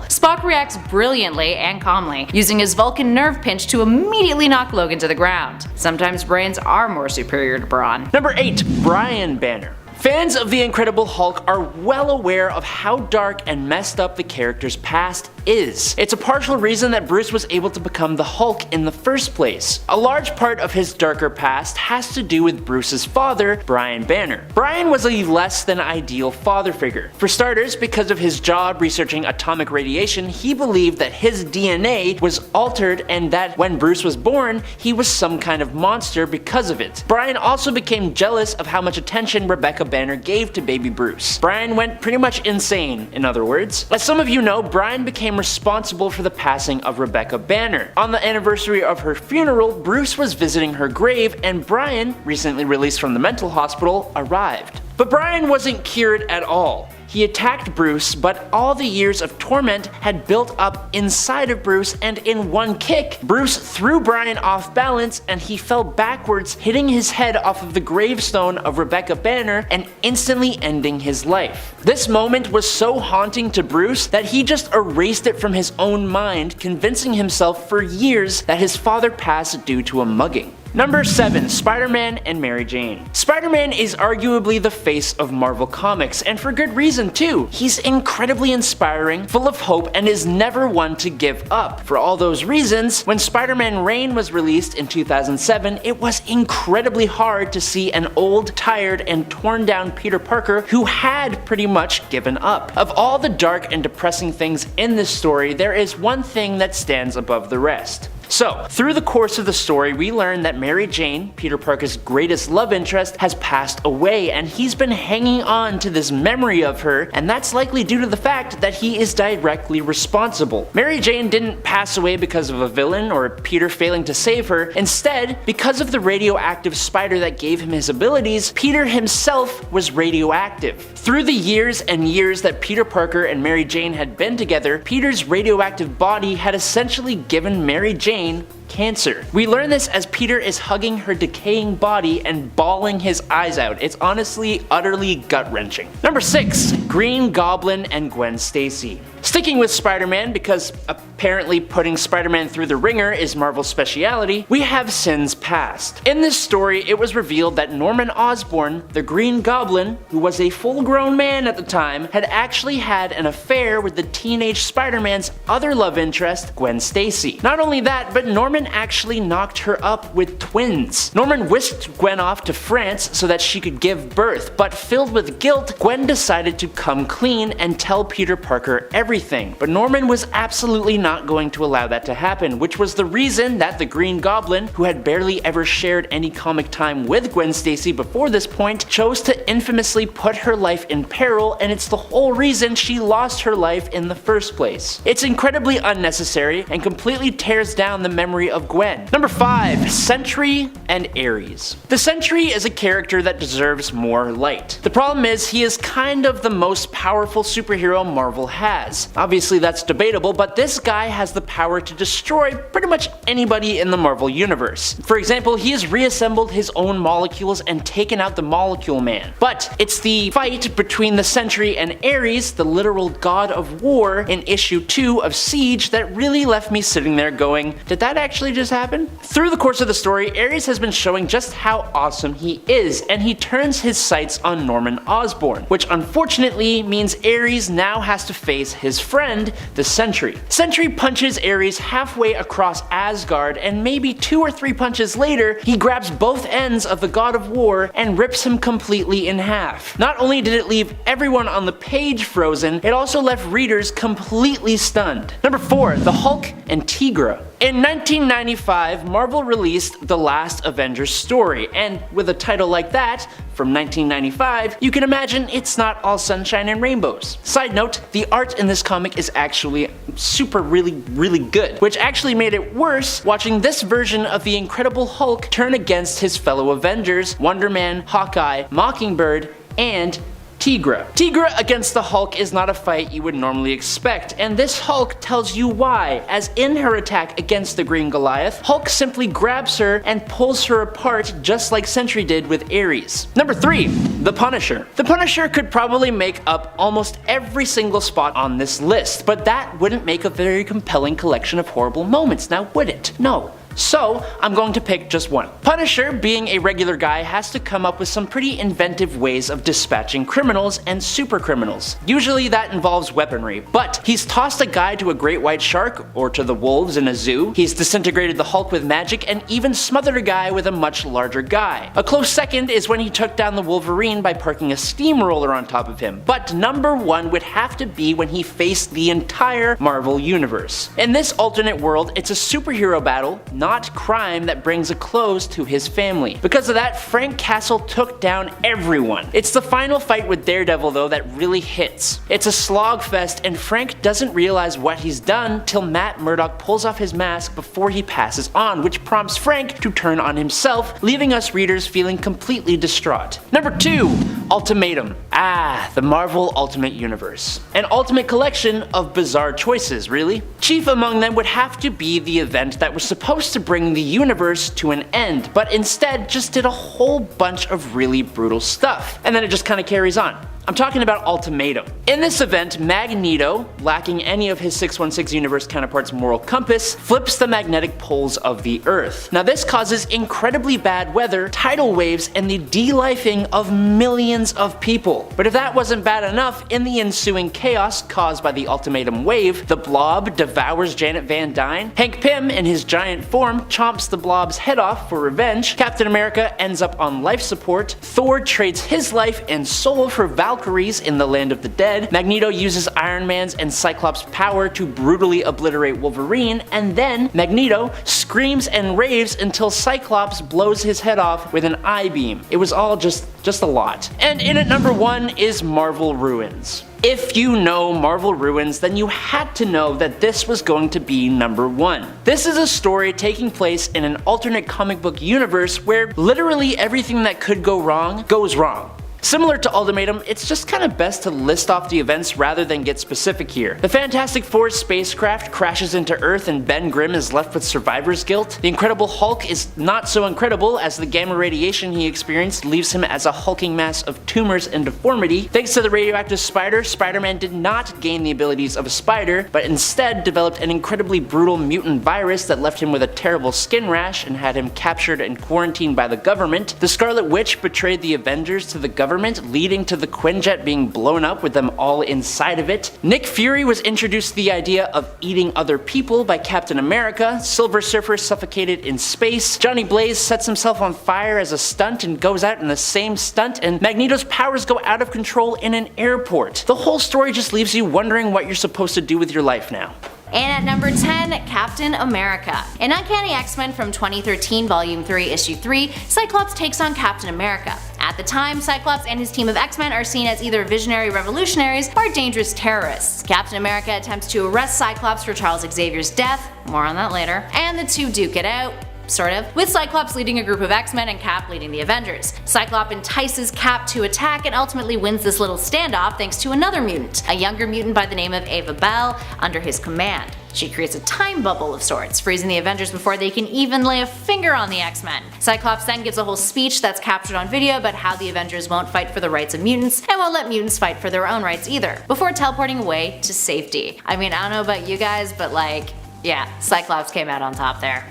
Spock reacts brilliantly and calmly, using his Vulcan nerve pinch to immediately knock Logan to the ground. Sometimes brains are more superior to brawn. Number 8. Brian Banner. Fans of The Incredible Hulk are well aware of how dark and messed up the character's past is. It's a partial reason that Bruce was able to become the Hulk in the first place. A large part of his darker past has to do with Bruce's father, Brian Banner. Brian was a less than ideal father figure. For starters, because of his job researching atomic radiation, he believed that his DNA was altered and that when Bruce was born, he was some kind of monster because of it. Brian also became jealous of how much attention Rebecca Banner gave to baby Bruce. Brian went pretty much insane, in other words. As some of you know, Brian became responsible for the passing of Rebecca Banner. On the anniversary of her funeral, Bruce was visiting her grave and Brian, recently released from the mental hospital, arrived. But Brian wasn't cured at all. He attacked Bruce, but all the years of torment had built up inside of Bruce, and in one kick, Bruce threw Brian off balance and he fell backwards, hitting his head off of the gravestone of Rebecca Banner and instantly ending his life. This moment was so haunting to Bruce that he just erased it from his own mind, convincing himself for years that his father passed due to a mugging. Number 7. Spider-Man and Mary Jane. Spider-Man is arguably the face of Marvel Comics, and for good reason too. He's incredibly inspiring, full of hope, and is never one to give up. For all those reasons, when Spider-Man Reign was released in 2007, it was incredibly hard to see an old, tired, and torn down Peter Parker who had pretty much given up. Of all the dark and depressing things in this story, there is one thing that stands above the rest. So, through the course of the story, we learn that Mary Jane, Peter Parker's greatest love interest, has passed away, and he's been hanging on to this memory of her, and that's likely due to the fact that he is directly responsible. Mary Jane didn't pass away because of a villain or Peter failing to save her. Instead, because of the radioactive spider that gave him his abilities, Peter himself was radioactive. Through the years and years that Peter Parker and Mary Jane had been together, Peter's radioactive body had essentially given Mary Jane cancer. We learn this as Peter is hugging her decaying body and bawling his eyes out. It's honestly utterly gut-wrenching. Number 6. Green Goblin and Gwen Stacy. Sticking with Spider-Man, because apparently putting Spider-Man through the ringer is Marvel's speciality, we have Sins Past. In this story, it was revealed that Norman Osborn, the Green Goblin, who was a full-grown man at the time, had actually had an affair with the teenage Spider-Man's other love interest, Gwen Stacy. Not only that, but Norman actually knocked her up with twins. Norman whisked Gwen off to France so that she could give birth, but filled with guilt, Gwen decided to come clean and tell Peter Parker everything. But Norman was absolutely not going to allow that to happen, which was the reason that the Green Goblin, who had barely ever shared any comic time with Gwen Stacy before this point, chose to infamously put her life in peril, and it's the whole reason she lost her life in the first place. It's incredibly unnecessary and completely tears down the memory story of Gwen. Number 5. Sentry and Ares. The Sentry is a character that deserves more light. The problem is he is kind of the most powerful superhero Marvel has. Obviously that's debatable, but this guy has the power to destroy pretty much anybody in the Marvel universe. For example, he has reassembled his own molecules and taken out the Molecule Man. But it's the fight between the Sentry and Ares, the literal god of war, in issue 2 of Siege that really left me sitting there going, did that actually just happen? Through the course of the story, Ares has been showing just how awesome he is, and he turns his sights on Norman Osborn, which unfortunately means Ares now has to face his friend, the Sentry. Sentry punches Ares halfway across Asgard, and maybe 2 or 3 punches later, he grabs both ends of the God of War and rips him completely in half. Not only did it leave everyone on the page frozen, it also left readers completely stunned. Number 4. The Hulk and Tigra. In 1995, Marvel released The Last Avengers Story, and with a title like that, from 1995, you can imagine it's not all sunshine and rainbows. Side note, the art in this comic is actually really good, which actually made it worse watching this version of the Incredible Hulk turn against his fellow Avengers, Wonder Man, Hawkeye, Mockingbird, and Tigra. Tigra against the Hulk is not a fight you would normally expect, and this Hulk tells you why, as in her attack against the Green Goliath, Hulk simply grabs her and pulls her apart just like Sentry did with Ares. Number 3. The Punisher. The Punisher could probably make up almost every single spot on this list, but that wouldn't make a very compelling collection of horrible moments, now would it? No. So, I'm going to pick just one. Punisher, being a regular guy, has to come up with some pretty inventive ways of dispatching criminals and super criminals. Usually that involves weaponry, but he's tossed a guy to a great white shark or to the wolves in a zoo, he's disintegrated the Hulk with magic, and even smothered a guy with a much larger guy. A close second is when he took down the Wolverine by parking a steamroller on top of him, but number 1 would have to be when he faced the entire Marvel universe. In this alternate world, it's a superhero battle, not crime, that brings a close to his family. Because of that, Frank Castle took down everyone. It's the final fight with Daredevil though that really hits. It's a slogfest, and Frank doesn't realize what he's done till Matt Murdock pulls off his mask before he passes on, which prompts Frank to turn on himself, leaving us readers feeling completely distraught. Number 2. Ultimatum. The Marvel Ultimate Universe. An ultimate collection of bizarre choices, really. Chief among them would have to be the event that was supposed to bring the universe to an end, but instead just did a whole bunch of really brutal stuff. And then it just kind of carries on. I'm talking about Ultimatum. In this event, Magneto, lacking any of his 616 universe counterpart's moral compass, flips the magnetic poles of the Earth. Now this causes incredibly bad weather, tidal waves, and the de-lifing of millions of people. But if that wasn't bad enough, in the ensuing chaos caused by the Ultimatum wave, the Blob devours Janet Van Dyne, Hank Pym in his giant form chomps the Blob's head off for revenge, Captain America ends up on life support, Thor trades his life and soul for Valkyries in the Land of the Dead, Magneto uses Iron Man's and Cyclops' power to brutally obliterate Wolverine, and then Magneto screams and raves until Cyclops blows his head off with an I-beam. It was all just a lot. And in at number 1 is Marvel Ruins. If you know Marvel Ruins, then you had to know that this was going to be number 1. This is a story taking place in an alternate comic book universe where literally everything that could go wrong goes wrong. Similar to Ultimatum, it's just kind of best to list off the events rather than get specific here. The Fantastic Four spacecraft crashes into Earth and Ben Grimm is left with survivor's guilt. The Incredible Hulk is not so incredible as the gamma radiation he experienced leaves him as a hulking mass of tumors and deformity. Thanks to the radioactive spider, Spider-Man did not gain the abilities of a spider, but instead developed an incredibly brutal mutant virus that left him with a terrible skin rash and had him captured and quarantined by the government. The Scarlet Witch betrayed the Avengers to the government, leading to the Quinjet being blown up with them all inside of it. Nick Fury was introduced to the idea of eating other people by Captain America, Silver Surfer suffocated in space, Johnny Blaze sets himself on fire as a stunt and goes out in the same stunt, and Magneto's powers go out of control in an airport. The whole story just leaves you wondering what you're supposed to do with your life now. And at number 10, Captain America. In Uncanny X-Men from 2013 Volume 3 Issue 3, Cyclops takes on Captain America. At the time, Cyclops and his team of X-Men are seen as either visionary revolutionaries or dangerous terrorists. Captain America attempts to arrest Cyclops for Charles Xavier's death, more on that later, and the two duke it out, sort of, with Cyclops leading a group of X-Men and Cap leading the Avengers. Cyclops entices Cap to attack and ultimately wins this little standoff thanks to another mutant, a younger mutant by the name of Ava Bell, under his command. She creates a time bubble of sorts, freezing the Avengers before they can even lay a finger on the X-Men. Cyclops then gives a whole speech that's captured on video about how the Avengers won't fight for the rights of mutants and won't let mutants fight for their own rights either, before teleporting away to safety. I mean, I don't know about you guys, but like, yeah, Cyclops came out on top there.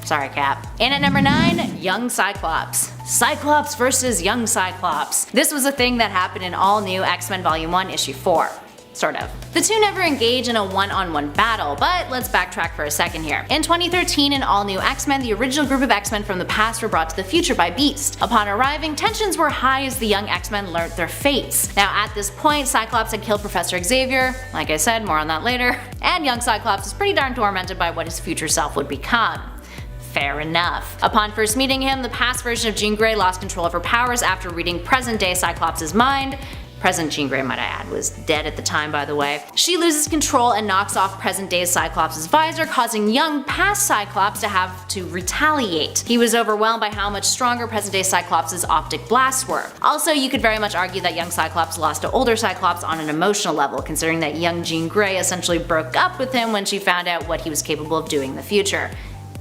Sorry, Cap. And at number 9, Young Cyclops. Cyclops versus Young Cyclops. This was a thing that happened in all new X-Men Volume 1 Issue 4. Sort of. The two never engage in a one-on-one battle, but let's backtrack for a second here. In 2013, in All New X-Men, the original group of X-Men from the past were brought to the future by Beast. Upon arriving, tensions were high as the young X-Men learnt their fates. Now at this point, Cyclops had killed Professor Xavier, like I said, more on that later, and young Cyclops is pretty darn tormented by what his future self would become. Fair enough. Upon first meeting him, the past version of Jean Grey lost control of her powers after reading present-day Cyclops' mind. Present Jean Grey, might I add, was dead at the time, by the way. She loses control and knocks off present-day Cyclops' visor, causing young past Cyclops to have to retaliate. He was overwhelmed by how much stronger present-day Cyclops' optic blasts were. Also, you could very much argue that young Cyclops lost to older Cyclops on an emotional level, considering that young Jean Grey essentially broke up with him when she found out what he was capable of doing in the future.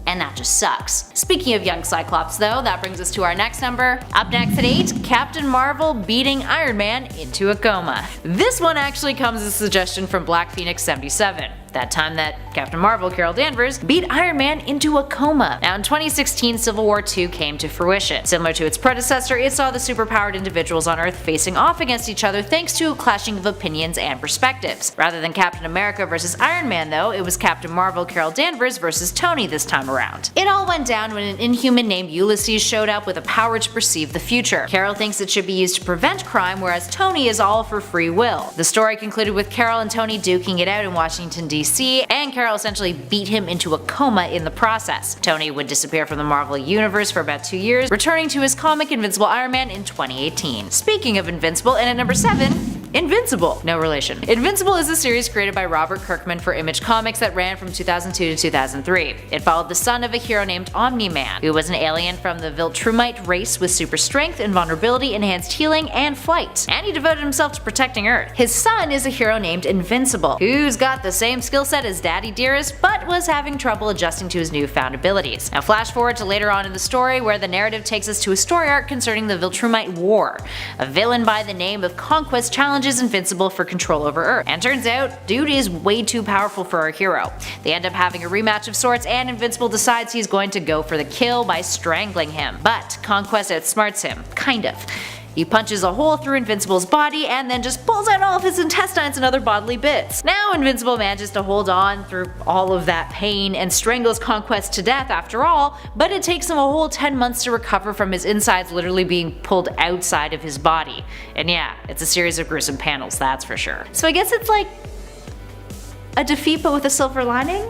And that just sucks. Speaking of young Cyclops though, that brings us to our next number. Up next at 8, Captain Marvel beating Iron Man into a coma. This one actually comes as a suggestion from Black Phoenix 77. That time that Captain Marvel, Carol Danvers, beat Iron Man into a coma. Now in 2016, Civil War II came to fruition. Similar to its predecessor, it saw the superpowered individuals on Earth facing off against each other thanks to a clashing of opinions and perspectives. Rather than Captain America versus Iron Man though, it was Captain Marvel, Carol Danvers versus Tony this time around. It all went down when an Inhuman named Ulysses showed up with a power to perceive the future. Carol thinks it should be used to prevent crime, whereas Tony is all for free will. The story concluded with Carol and Tony duking it out in Washington, D.C. and Carol essentially beat him into a coma in the process. Tony would disappear from the Marvel Universe for about 2 years, returning to his comic Invincible Iron Man in 2018. Speaking of Invincible, and at number 7, Invincible. No relation. Invincible is a series created by Robert Kirkman for Image Comics that ran from 2002 to 2003. It followed the son of a hero named Omni-Man, who was an alien from the Viltrumite race with super strength, invulnerability, enhanced healing, and flight. And he devoted himself to protecting Earth. His son is a hero named Invincible, who's got the same skill set as Daddy Dearest, but was having trouble adjusting to his newfound abilities. Now flash forward to later on in the story, where the narrative takes us to a story arc concerning the Viltrumite War. A villain by the name of Conquest challenges Invincible for control over Earth. And turns out, dude is way too powerful for our hero. They end up having a rematch of sorts, and Invincible decides he's going to go for the kill by strangling him. But Conquest outsmarts him, kind of. He punches a hole through Invincible's body and then just pulls out all of his intestines and other bodily bits. Now Invincible manages to hold on through all of that pain and strangles Conquest to death after all, but it takes him a whole 10 months to recover from his insides literally being pulled outside of his body. And yeah, it's a series of gruesome panels, that's for sure. So I guess it's like a defeat but with a silver lining?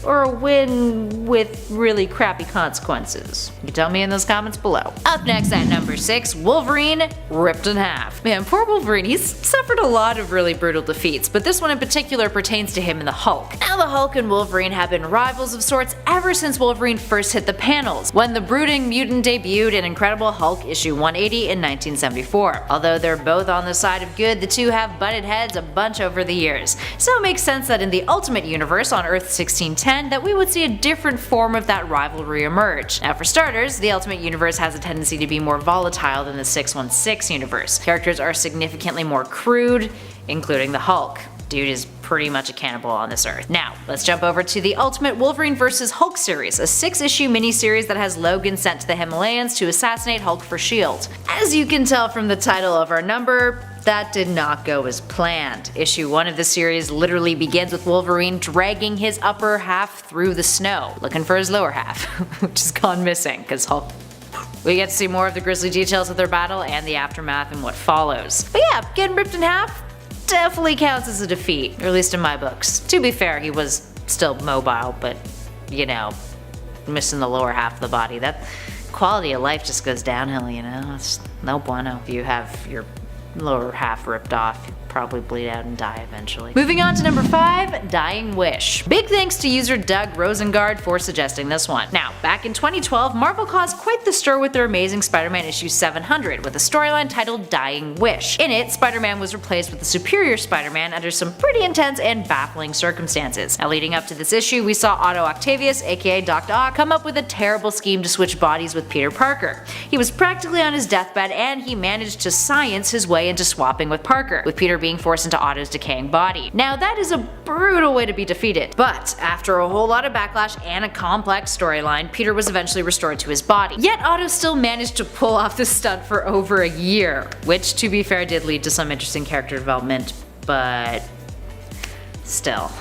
Or a win with really crappy consequences? You can tell me in those comments below. Up next at number 6, Wolverine ripped in half. Man, poor Wolverine, he's suffered a lot of really brutal defeats, but this one in particular pertains to him and the Hulk. Now the Hulk and Wolverine have been rivals of sorts ever since Wolverine first hit the panels, when the brooding mutant debuted in Incredible Hulk issue 180 in 1974. Although they're both on the side of good, the two have butted heads a bunch over the years. So it makes sense that in the Ultimate Universe on Earth 1610, that we would see a different form of that rivalry emerge. Now for starters, the Ultimate Universe has a tendency to be more volatile than the 616 universe. Characters are significantly more crude, including the Hulk. Dude is pretty much a cannibal on this earth. Now, let's jump over to the Ultimate Wolverine vs. Hulk series, a 6-issue miniseries that has Logan sent to the Himalayas to assassinate Hulk for S.H.I.E.L.D. As you can tell from the title of our number, that did not go as planned. Issue 1 of the series literally begins with Wolverine dragging his upper half through the snow, looking for his lower half, which has gone missing because Hulk. We get to see more of the grisly details of their battle and the aftermath and what follows. But yeah, getting ripped in half definitely counts as a defeat, or at least in my books. To be fair, he was still mobile, but you know, missing the lower half of the body, that quality of life just goes downhill, you know? It's no bueno. If you have your lower half ripped off, probably bleed out and die eventually. Moving on to number 5, Dying Wish. Big thanks to user Doug Rosengard for suggesting this one. Now, back in 2012, Marvel caused quite the stir with their Amazing Spider-Man issue 700 with a storyline titled Dying Wish. In it, Spider-Man was replaced with the superior Spider-Man under some pretty intense and baffling circumstances. Now, leading up to this issue, we saw Otto Octavius, aka Doc Ock, come up with a terrible scheme to switch bodies with Peter Parker. He was practically on his deathbed and he managed to science his way into swapping with Parker, with Peter being forced into Otto's decaying body. Now that is a brutal way to be defeated, but after a whole lot of backlash and a complex storyline, Peter was eventually restored to his body. Yet Otto still managed to pull off this stunt for over a year, which to be fair did lead to some interesting character development, but still.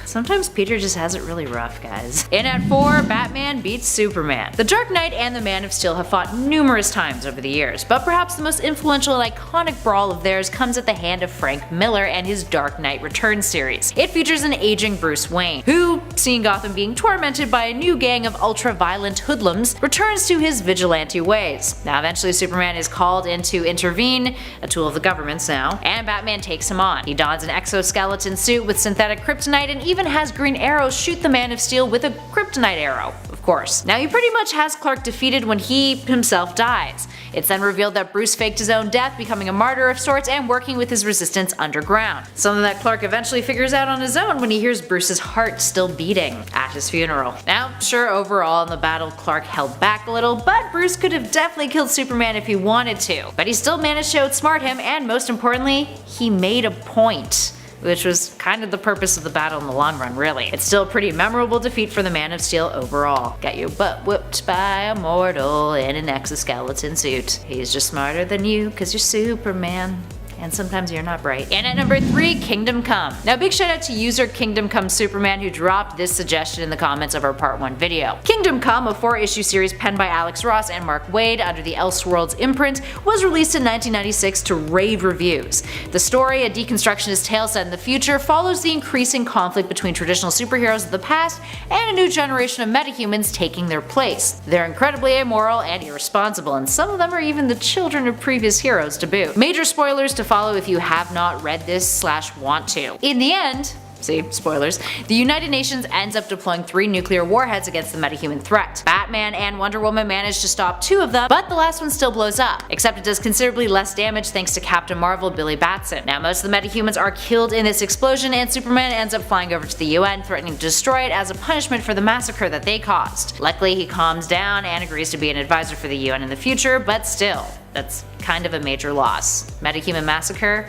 Sometimes Peter just has it really rough, guys. In at 4, Batman beats Superman. The Dark Knight and the Man of Steel have fought numerous times over the years, but perhaps the most influential and iconic brawl of theirs comes at the hand of Frank Miller and his Dark Knight Returns series. It features an aging Bruce Wayne, who, seeing Gotham being tormented by a new gang of ultra-violent hoodlums, returns to his vigilante ways. Now eventually Superman is called in to intervene, a tool of the government's now, and Batman takes him on. He dons an exoskeleton suit with synthetic kryptonite and even has Green Arrow shoot the Man of Steel with a kryptonite arrow, of course. Now he pretty much has Clark defeated when he himself dies. It's then revealed that Bruce faked his own death, becoming a martyr of sorts and working with his resistance underground. Something that Clark eventually figures out on his own when he hears Bruce's heart still beating at his funeral. Now, sure, overall in the battle Clark held back a little, but Bruce could have definitely killed Superman if he wanted to. But he still managed to outsmart him, and most importantly, he made a point, which was kind of the purpose of the battle in the long run, really. It's still a pretty memorable defeat for the Man of Steel overall. Got your butt whooped by a mortal in an exoskeleton suit. He's just smarter than you cause you're Superman. And sometimes you're not bright. And at number 3, Kingdom Come. Now big shout out to user Kingdom Come Superman who dropped this suggestion in the comments of our part 1 video. Kingdom Come, a 4-issue series penned by Alex Ross and Mark Waid under the Elseworlds imprint, was released in 1996 to rave reviews. The story, a deconstructionist tale set in the future, follows the increasing conflict between traditional superheroes of the past and a new generation of metahumans taking their place. They're incredibly amoral and irresponsible, and some of them are even the children of previous heroes to boot. Major spoilers to follow if you have not read this / want to. In the end, see, spoilers, the United Nations ends up deploying 3 nuclear warheads against the metahuman threat. Batman and Wonder Woman manage to stop 2 of them, but the last one still blows up, except it does considerably less damage thanks to Captain Marvel Billy Batson. Now most of the metahumans are killed in this explosion, and Superman ends up flying over to the UN, threatening to destroy it as a punishment for the massacre that they caused. Luckily he calms down and agrees to be an advisor for the UN in the future, but still, that's kind of a major loss. Metahuman massacre?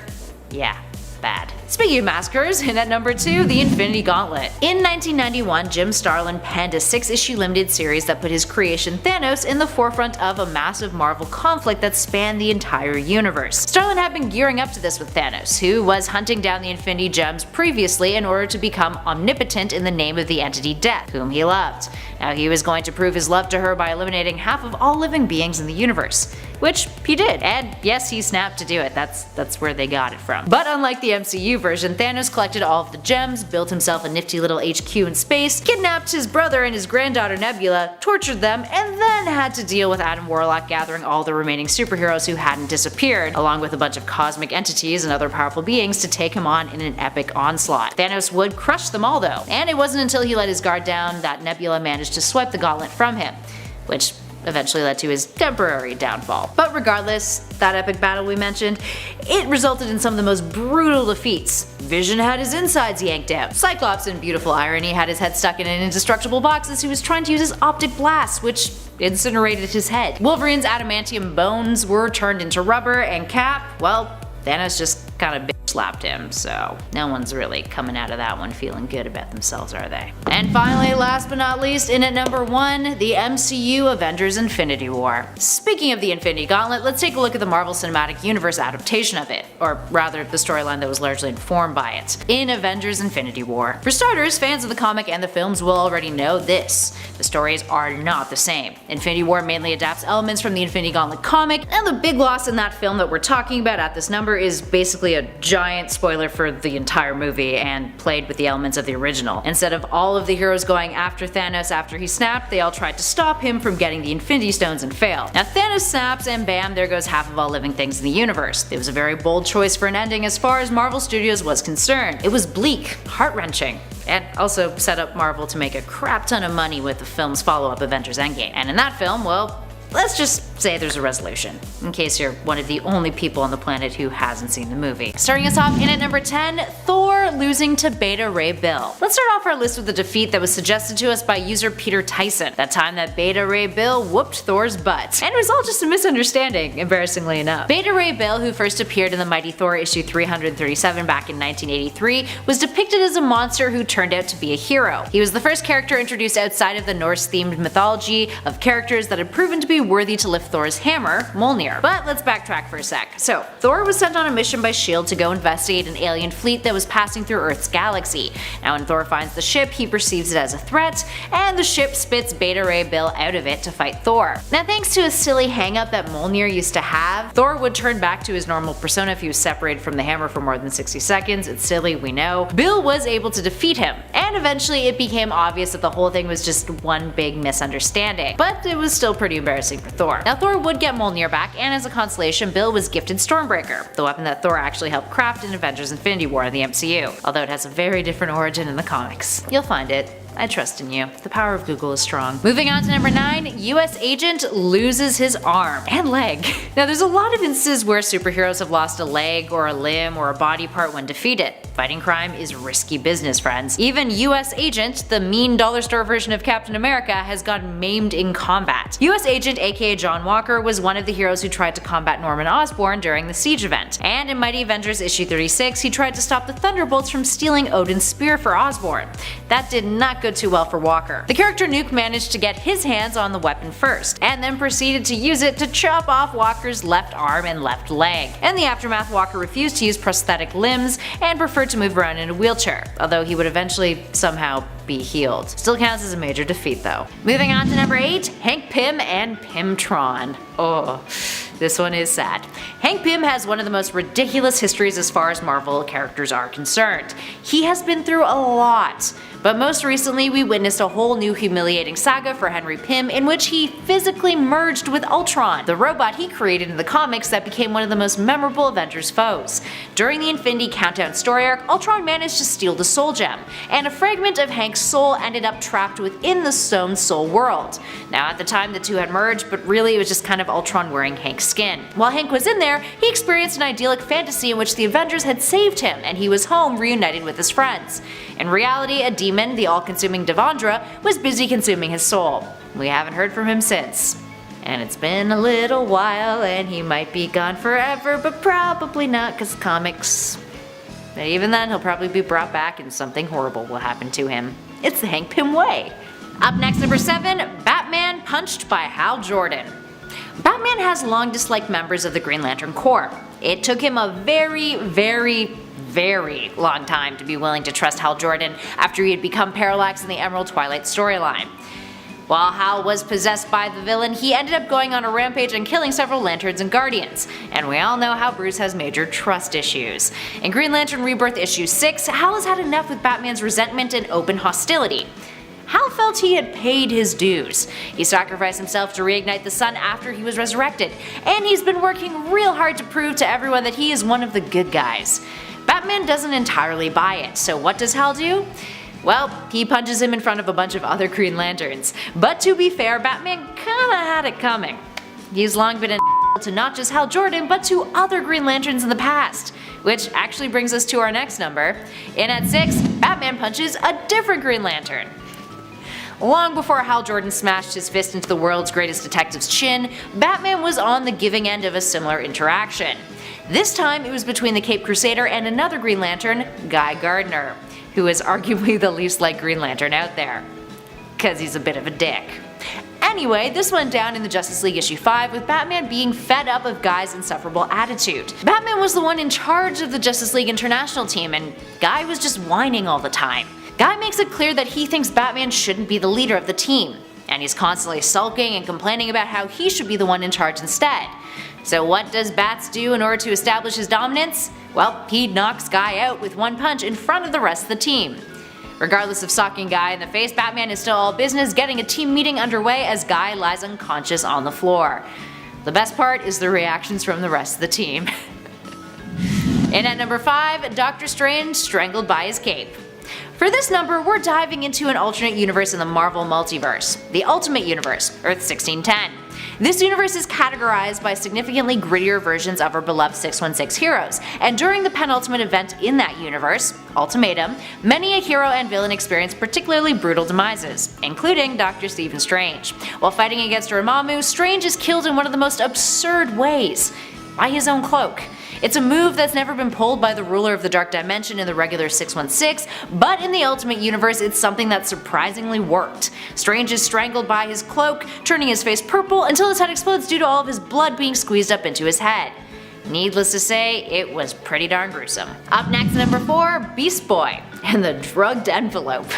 Yeah. Bad. Speaking of massacres, and at number 2, The Infinity Gauntlet. In 1991, Jim Starlin penned a 6-issue limited series that put his creation Thanos in the forefront of a massive Marvel conflict that spanned the entire universe. Starlin had been gearing up to this with Thanos, who was hunting down the Infinity Gems previously in order to become omnipotent in the name of the entity Death, whom he loved. Now he was going to prove his love to her by eliminating half of all living beings in the universe. Which he did, and yes, he snapped to do it, that's where they got it from. But unlike the MCU version, Thanos collected all of the gems, built himself a nifty little HQ in space, kidnapped his brother and his granddaughter Nebula, tortured them, and then had to deal with Adam Warlock gathering all the remaining superheroes who hadn't disappeared, along with a bunch of cosmic entities and other powerful beings to take him on in an epic onslaught. Thanos would crush them all though, and it wasn't until he let his guard down that Nebula managed to swipe the gauntlet from him, which eventually led to his temporary downfall. But regardless, that epic battle we mentioned, it resulted in some of the most brutal defeats. Vision had his insides yanked out. Cyclops, in beautiful irony, had his head stuck in an indestructible box as he was trying to use his optic blast, which incinerated his head. Wolverine's adamantium bones were turned into rubber, and Cap, well, Thanos just kind of slapped him, so no one's really coming out of that one feeling good about themselves, are they? And finally, last but not least, in at number 1, the MCU Avengers Infinity War. Speaking of the Infinity Gauntlet, let's take a look at the Marvel Cinematic Universe adaptation of it, or rather the storyline that was largely informed by it, in Avengers Infinity War. For starters, fans of the comic and the films will already know this. The stories are not the same. Infinity War mainly adapts elements from the Infinity Gauntlet comic, and the big loss in that film that we're talking about at this number is basically basically a giant spoiler for the entire movie and played with the elements of the original. Instead of all of the heroes going after Thanos after he snapped, they all tried to stop him from getting the Infinity Stones and failed. Now Thanos snaps and bam, there goes half of all living things in the universe. It was a very bold choice for an ending as far as Marvel Studios was concerned. It was bleak, heart-wrenching, and also set up Marvel to make a crap ton of money with the film's follow-up Avengers Endgame. And in that film, well, let's just say there's a resolution, in case you're one of the only people on the planet who hasn't seen the movie. Starting us off in at number 10, Thor losing to Beta Ray Bill. Let's start off our list with a defeat that was suggested to us by user Peter Tyson. That time that Beta Ray Bill whooped Thor's butt. And it was all just a misunderstanding, embarrassingly enough. Beta Ray Bill, who first appeared in the Mighty Thor issue 337 back in 1983, was depicted as a monster who turned out to be a hero. He was the first character introduced outside of the Norse-themed mythology of characters that had proven to be worthy to lift Thor's hammer, Mjolnir. But let's backtrack for a sec. So, Thor was sent on a mission by S.H.I.E.L.D. to go investigate an alien fleet that was passing through Earth's galaxy. Now when Thor finds the ship, he perceives it as a threat, and the ship spits Beta Ray Bill out of it to fight Thor. Now thanks to a silly hang-up that Mjolnir used to have, Thor would turn back to his normal persona if he was separated from the hammer for more than 60 seconds. It's silly, we know. Bill was able to defeat him, and eventually it became obvious that the whole thing was just one big misunderstanding. But it was still pretty embarrassing for Thor. Now Thor would get Mjolnir back, and as a consolation, Bill was gifted Stormbreaker, the weapon that Thor actually helped craft in Avengers Infinity War in the MCU, although it has a very different origin in the comics. You'll find it. I trust in you. The power of Google is strong. Moving on to number 9, US agent loses his arm and leg. Now there's a lot of instances where superheroes have lost a leg or a limb or a body part when defeated. Fighting crime is risky business, friends. Even US Agent, the mean dollar store version of Captain America, has gone maimed in combat. US Agent, aka John Walker, was one of the heroes who tried to combat Norman Osborn during the Siege event. And in Mighty Avengers issue 36, he tried to stop the Thunderbolts from stealing Odin's spear for Osborn. That did not go too well for Walker. The character Nuke managed to get his hands on the weapon first, and then proceeded to use it to chop off Walker's left arm and left leg. In the aftermath, Walker refused to use prosthetic limbs and preferred to move around in a wheelchair, although he would eventually somehow be healed. Still counts as a major defeat though. Moving on to number 8, Hank Pym and Pymtron. Oh, this one is sad. Hank Pym has one of the most ridiculous histories as far as Marvel characters are concerned. He has been through a lot. But most recently, we witnessed a whole new humiliating saga for Henry Pym in which he physically merged with Ultron, the robot he created in the comics that became one of the most memorable Avengers foes. During the Infinity Countdown story arc, Ultron managed to steal the Soul Gem, and a fragment of Hank's soul ended up trapped within the Stone Soul world. Now at the time the two had merged, but really it was just kind of Ultron wearing Hank's skin. While Hank was in there, he experienced an idyllic fantasy in which the Avengers had saved him and he was home reunited with his friends. In reality, a demon, the all-consuming Devondra, was busy consuming his soul. We haven't heard from him since. And it's been a little while and he might be gone forever, but probably not because comics. But even then, he'll probably be brought back and something horrible will happen to him. It's the Hank Pym way. Up next, number 7, Batman punched by Hal Jordan. Batman has long disliked members of the Green Lantern Corps. It took him a very long time to be willing to trust Hal Jordan after he had become Parallax in the Emerald Twilight storyline. While Hal was possessed by the villain, he ended up going on a rampage and killing several Lanterns and Guardians. And we all know how Bruce has major trust issues. In Green Lantern Rebirth issue 6, Hal has had enough with Batman's resentment and open hostility. Hal felt he had paid his dues. He sacrificed himself to reignite the sun after he was resurrected, and he's been working real hard to prove to everyone that he is one of the good guys. Batman doesn't entirely buy it, so what does Hal do? Well, he punches him in front of a bunch of other Green Lanterns. But to be fair, Batman kinda had it coming. He's long been an to not just Hal Jordan, but to other Green Lanterns in the past. Which actually brings us to our next number. In at 6, Batman punches a different Green Lantern. Long before Hal Jordan smashed his fist into the world's greatest detective's chin, Batman was on the giving end of a similar interaction. This time it was between the Caped Crusader and another Green Lantern, Guy Gardner, who is arguably the least liked Green Lantern out there. 'Cause he's a bit of a dick. Anyway, this went down in the Justice League issue 5 with Batman being fed up of Guy's insufferable attitude. Batman was the one in charge of the Justice League International team and Guy was just whining all the time. Guy makes it clear that he thinks Batman shouldn't be the leader of the team. and he's constantly sulking and complaining about how he should be the one in charge instead. So what does Bats do in order to establish his dominance? Well, he knocks Guy out with one punch in front of the rest of the team. Regardless of socking Guy in the face, Batman is still all business, getting a team meeting underway as Guy lies unconscious on the floor. The best part is the reactions from the rest of the team. And at number 5, Doctor Strange strangled by his cape. For this number, we're diving into an alternate universe in the Marvel Multiverse, the Ultimate Universe, Earth 1610. This universe is categorized by significantly grittier versions of our beloved 616 heroes, and during the penultimate event in that universe, Ultimatum, many a hero and villain experience particularly brutal demises, including Dr. Stephen Strange. While fighting against Dormammu, Strange is killed in one of the most absurd ways, by his own cloak. It's a move that's never been pulled by the ruler of the Dark Dimension in the regular 616, but in the Ultimate Universe it's something that surprisingly worked. Strange is strangled by his cloak, turning his face purple until his head explodes due to all of his blood being squeezed up into his head. Needless to say, it was pretty darn gruesome. Up next, number 4, Beast Boy and the drugged envelope.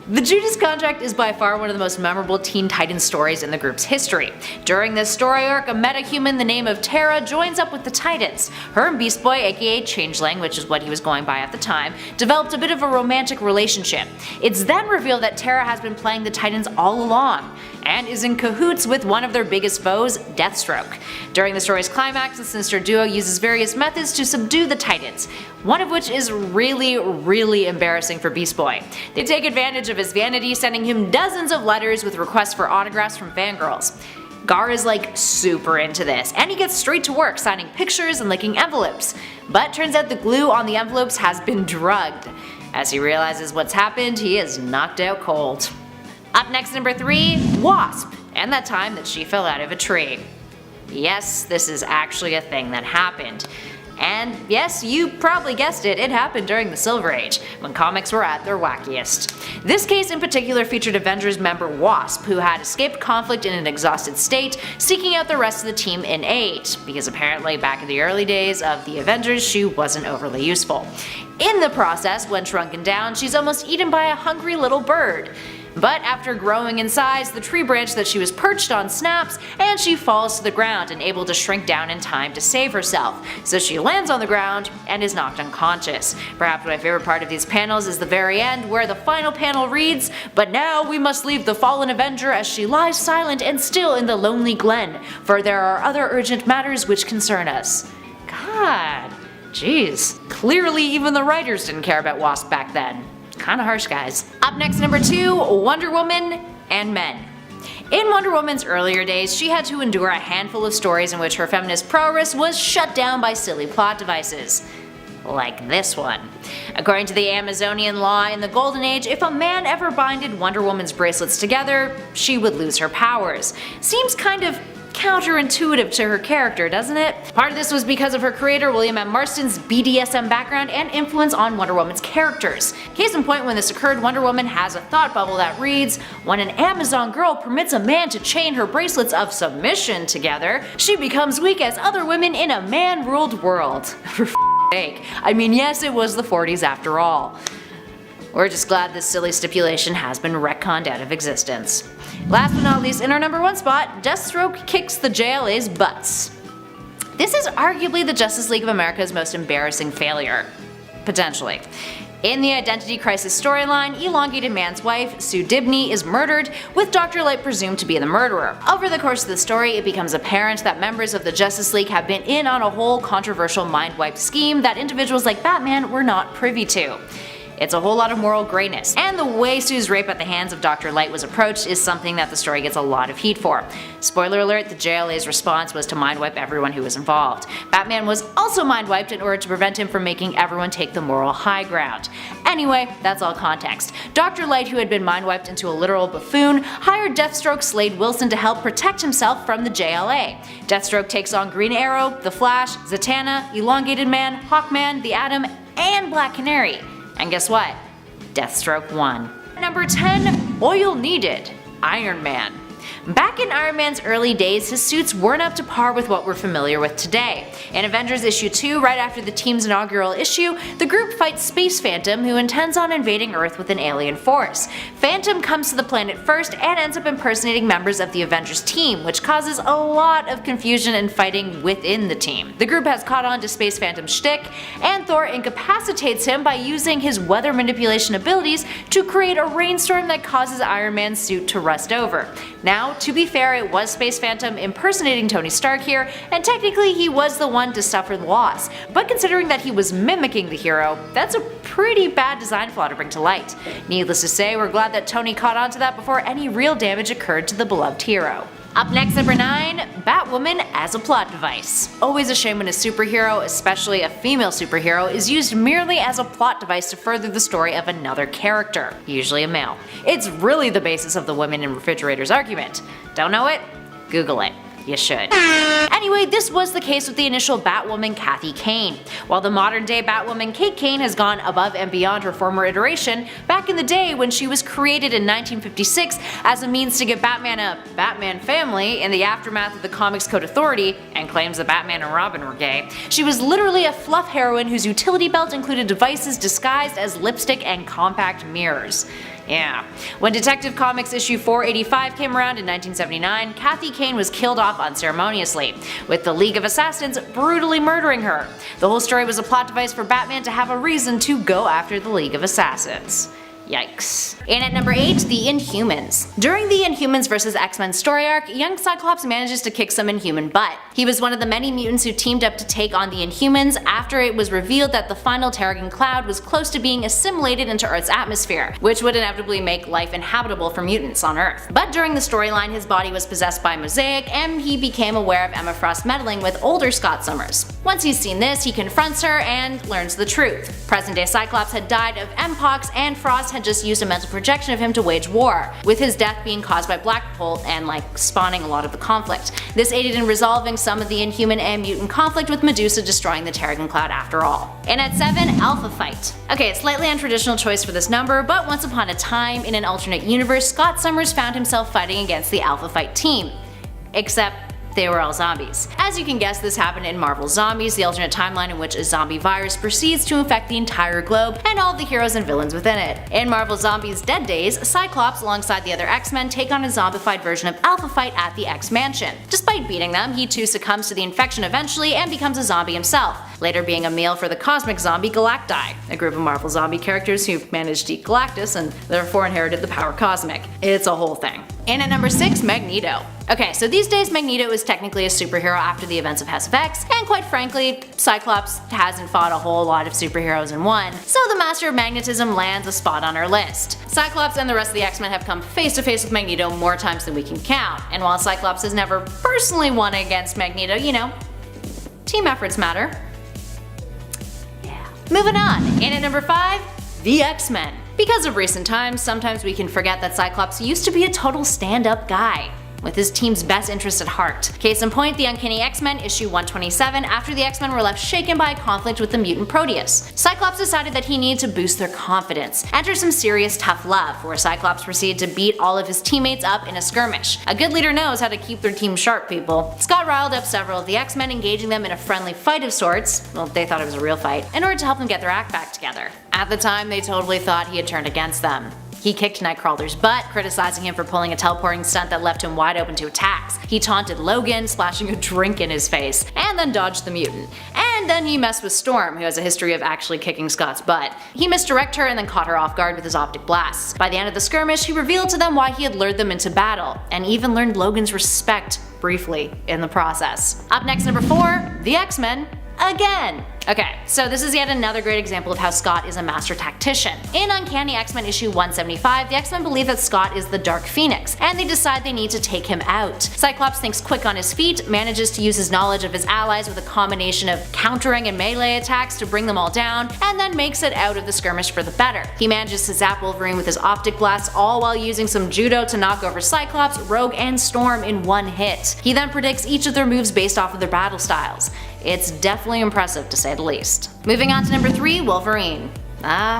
The Judas Contract is by far one of the most memorable Teen Titans stories in the group's history. During this story arc, a metahuman the name of Terra joins up with the Titans. Her and Beast Boy, aka Changeling, which is what he was going by at the time, developed a bit of a romantic relationship. It's then revealed that Terra has been playing the Titans all along, and is in cahoots with one of their biggest foes, Deathstroke. During the story's climax, the sinister duo uses various methods to subdue the Titans, one of which is really embarrassing for Beast Boy. They take advantage of his vanity, sending him dozens of letters with requests for autographs from fangirls. Gar is like super into this, and he gets straight to work signing pictures and licking envelopes. But turns out the glue on the envelopes has been drugged. As he realizes what's happened, he is knocked out cold. Up next, number 3, Wasp, and that time that she fell out of a tree. Yes, this is actually a thing that happened. And yes, you probably guessed it, it happened during the Silver Age, when comics were at their wackiest. This case in particular featured Avengers member Wasp, who had escaped conflict in an exhausted state, seeking out the rest of the team in aid, because apparently back in the early days of the Avengers she wasn't overly useful. In the process, when shrunken down, she's almost eaten by a hungry little bird. But after growing in size, the tree branch that she was perched on snaps, and she falls to the ground, unable to shrink down in time to save herself. So she lands on the ground and is knocked unconscious. Perhaps my favorite part of these panels is the very end, where the final panel reads, "But now we must leave the fallen Avenger as she lies silent and still in the lonely glen, for there are other urgent matters which concern us." God, jeez. Clearly even the writers didn't care about Wasp back then. Kinda harsh, guys. Up next, number 2, Wonder Woman and men. In Wonder Woman's earlier days, she had to endure a handful of stories in which her feminist prowess was shut down by silly plot devices. Like this one. According to the Amazonian law in the Golden Age, if a man ever binded Wonder Woman's bracelets together, she would lose her powers. Seems kind of counterintuitive to her character, doesn't it? Part of this was because of her creator William M. Marston's BDSM background and influence on Wonder Woman's characters. Case in point, when this occurred, Wonder Woman has a thought bubble that reads, "When an Amazon girl permits a man to chain her bracelets of submission together, she becomes weak as other women in a man-ruled world." For f***'s sake. I mean, yes, it was the 40s after all. We're just glad this silly stipulation has been retconned out of existence. Last but not least, in our number 1 spot, Deathstroke kicks the JLA's butts. This is arguably the Justice League of America's most embarrassing failure. Potentially. In the Identity Crisis storyline, Elongated Man's wife, Sue Dibney, is murdered, with Dr. Light presumed to be the murderer. Over the course of the story, it becomes apparent that members of the Justice League have been in on a whole controversial mind-wipe scheme that individuals like Batman were not privy to. It's a whole lot of moral grayness, and the way Sue's rape at the hands of Dr. Light was approached is something that the story gets a lot of heat for. Spoiler alert, the JLA's response was to mind-wipe everyone who was involved. Batman was also mind-wiped in order to prevent him from making everyone take the moral high ground. Anyway, that's all context. Dr. Light, who had been mind-wiped into a literal buffoon, hired Deathstroke Slade Wilson to help protect himself from the JLA. Deathstroke takes on Green Arrow, The Flash, Zatanna, Elongated Man, Hawkman, the Atom, and Black Canary. And guess what? Deathstroke won. Number 10, Oil Needed, Iron Man. Back in Iron Man's early days, his suits weren't up to par with what we're familiar with today. In Avengers issue 2, right after the team's inaugural issue, the group fights Space Phantom, who intends on invading Earth with an alien force. Phantom comes to the planet first and ends up impersonating members of the Avengers team, which causes a lot of confusion and fighting within the team. The group has caught on to Space Phantom's shtick, and Thor incapacitates him by using his weather manipulation abilities to create a rainstorm that causes Iron Man's suit to rust over. Now, to be fair, it was Space Phantom impersonating Tony Stark here, and technically he was the one to suffer the loss, but considering that he was mimicking the hero, that's a pretty bad design flaw to bring to light. Needless to say, we're glad that Tony caught on to that before any real damage occurred to the beloved hero. Up next, number 9, Batwoman as a plot device. Always a shame when a superhero, especially a female superhero, is used merely as a plot device to further the story of another character, usually a male. It's really the basis of the women in refrigerators argument. Don't know it? Google it. You should. Anyway, this was the case with the initial Batwoman Kathy Kane. While the modern day Batwoman Kate Kane has gone above and beyond her former iteration, back in the day when she was created in 1956 as a means to give Batman a Batman family in the aftermath of the Comics Code Authority, and claims that Batman and Robin were gay, she was literally a fluff heroine whose utility belt included devices disguised as lipstick and compact mirrors. Yeah. When Detective Comics issue 485 came around in 1979, Kathy Kane was killed off unceremoniously, with the League of Assassins brutally murdering her. The whole story was a plot device for Batman to have a reason to go after the League of Assassins. Yikes. And at number 8, the Inhumans. During the Inhumans vs. X-Men story arc, young Cyclops manages to kick some Inhuman butt. He was one of the many mutants who teamed up to take on the Inhumans after it was revealed that the final Terrigen cloud was close to being assimilated into Earth's atmosphere, which would inevitably make life inhabitable for mutants on Earth. But during the storyline, his body was possessed by Mosaic, and he became aware of Emma Frost meddling with older Scott Summers. Once he's seen this, he confronts her and learns the truth. Present-day Cyclops had died of Mpox, and Frost had just used a mental projection of him to wage war, with his death being caused by Black Bolt and spawning a lot of the conflict. This aided in resolving some of the Inhuman and mutant conflict, with Medusa destroying the Terrigen Cloud after all. And at 7, Alpha Fight. Okay, a slightly untraditional choice for this number, but once upon a time, in an alternate universe, Scott Summers found himself fighting against the Alpha Fight team. Except they were all zombies. As you can guess, this happened in Marvel Zombies, the alternate timeline in which a zombie virus proceeds to infect the entire globe and all the heroes and villains within it. In Marvel Zombies Dead Days, Cyclops alongside the other X-Men take on a zombified version of Alpha Fight at the X-Mansion. Despite beating them, he too succumbs to the infection eventually and becomes a zombie himself, later being a meal for the cosmic zombie Galacti, a group of Marvel zombie characters who managed to eat Galactus and therefore inherited the power cosmic. It's a whole thing. And at number 6, Magneto. Okay, so these days Magneto is technically a superhero after the events of House of X, and quite frankly, Cyclops hasn't fought a whole lot of superheroes in one, so the Master of Magnetism lands a spot on our list. Cyclops and the rest of the X-Men have come face to face with Magneto more times than we can count, and while Cyclops has never personally won against Magneto, you know, team efforts matter. Yeah. Moving on, and at number 5, the X-Men. Because of recent times, sometimes we can forget that Cyclops used to be a total stand-up guy, with his team's best interest at heart. Case in point, the Uncanny X-Men issue 127, after the X-Men were left shaken by a conflict with the mutant Proteus. Cyclops decided that he needed to boost their confidence. Enter some serious tough love, where Cyclops proceeded to beat all of his teammates up in a skirmish. A good leader knows how to keep their team sharp, people. Scott riled up several of the X-Men, engaging them in a friendly fight of sorts, well, they thought it was a real fight, in order to help them get their act back together. At the time, they totally thought he had turned against them. He kicked Nightcrawler's butt, criticizing him for pulling a teleporting stunt that left him wide open to attacks. He taunted Logan, splashing a drink in his face, and then dodged the mutant. And then he messed with Storm, who has a history of actually kicking Scott's butt. He misdirected her and then caught her off guard with his optic blasts. By the end of the skirmish, he revealed to them why he had lured them into battle, and even learned Logan's respect briefly in the process. Up next, number 4, the X-Men again. Okay, so this is yet another great example of how Scott is a master tactician. In Uncanny X-Men issue 175, the X-Men believe that Scott is the Dark Phoenix, and they decide they need to take him out. Cyclops thinks quick on his feet, manages to use his knowledge of his allies with a combination of countering and melee attacks to bring them all down, and then makes it out of the skirmish for the better. He manages to zap Wolverine with his optic blasts, all while using some judo to knock over Cyclops, Rogue, and Storm in one hit. He then predicts each of their moves based off of their battle styles. It's definitely impressive to say the least. Moving on to number 3, Wolverine.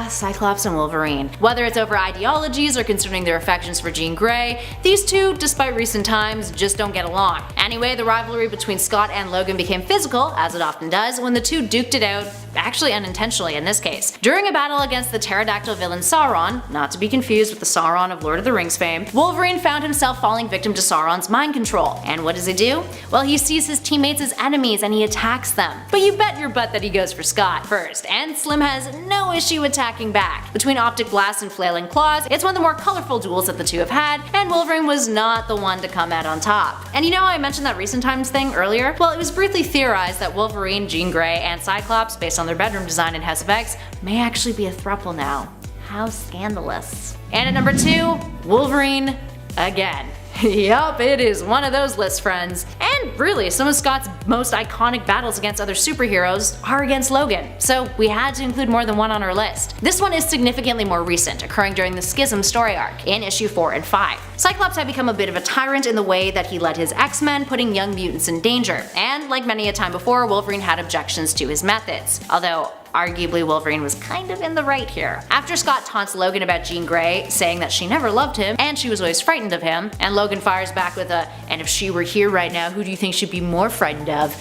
Cyclops and Wolverine. Whether it's over ideologies or concerning their affections for Jean Grey, these two, despite recent times, just don't get along. Anyway, the rivalry between Scott and Logan became physical, as it often does, when the two duked it out, actually unintentionally in this case. During a battle against the pterodactyl villain Sauron, not to be confused with the Sauron of Lord of the Rings fame, Wolverine found himself falling victim to Sauron's mind control. And what does he do? Well, he sees his teammates as enemies and he attacks them. But you bet your butt that he goes for Scott first, and Slim has no issue attacking back. Between optic blasts and flailing claws, it's one of the more colorful duels that the two have had, and Wolverine was not the one to come out on top. And you know how I mentioned that recent times thing earlier? Well, it was briefly theorized that Wolverine, Jean Grey, and Cyclops, based on their bedroom design in House of X, may actually be a throuple now. How scandalous. And at number 2, Wolverine again. Yup, it is one of those lists, friends. And really, some of Scott's most iconic battles against other superheroes are against Logan, so we had to include more than one on our list. This one is significantly more recent, occurring during the Schism story arc, in issue 4 and 5. Cyclops had become a bit of a tyrant in the way that he led his X-Men, putting young mutants in danger, and like many a time before, Wolverine had objections to his methods. Although, arguably Wolverine was kind of in the right here. After Scott taunts Logan about Jean Grey, saying that she never loved him and she was always frightened of him, and Logan fires back with a, "And if she were here right now, who do you think she'd be more frightened of?"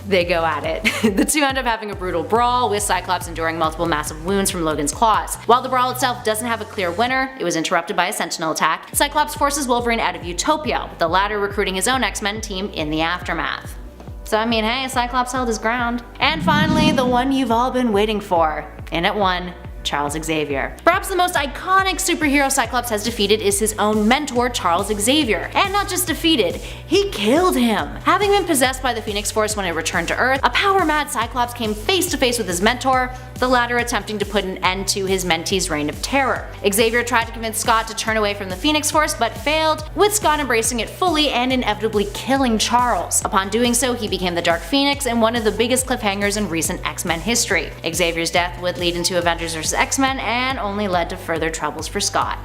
They go at it. The two end up having a brutal brawl, with Cyclops enduring multiple massive wounds from Logan's claws. While the brawl itself doesn't have a clear winner, it was interrupted by a Sentinel attack. Cyclops forces Wolverine out of Utopia, with the latter recruiting his own X-Men team in the aftermath. So I mean, hey, Cyclops held his ground. And finally, the one you've all been waiting for. In at 1, Charles Xavier. Perhaps the most iconic superhero Cyclops has defeated is his own mentor, Charles Xavier. And not just defeated, he killed him. Having been possessed by the Phoenix Force when it returned to Earth, a power-mad Cyclops came face to face with his mentor, the latter attempting to put an end to his mentee's reign of terror. Xavier tried to convince Scott to turn away from the Phoenix Force, but failed, with Scott embracing it fully and inevitably killing Charles. Upon doing so, he became the Dark Phoenix in one of the biggest cliffhangers in recent X-Men history. Xavier's death would lead into Avengers vs. X-Men and only led to further troubles for Scott.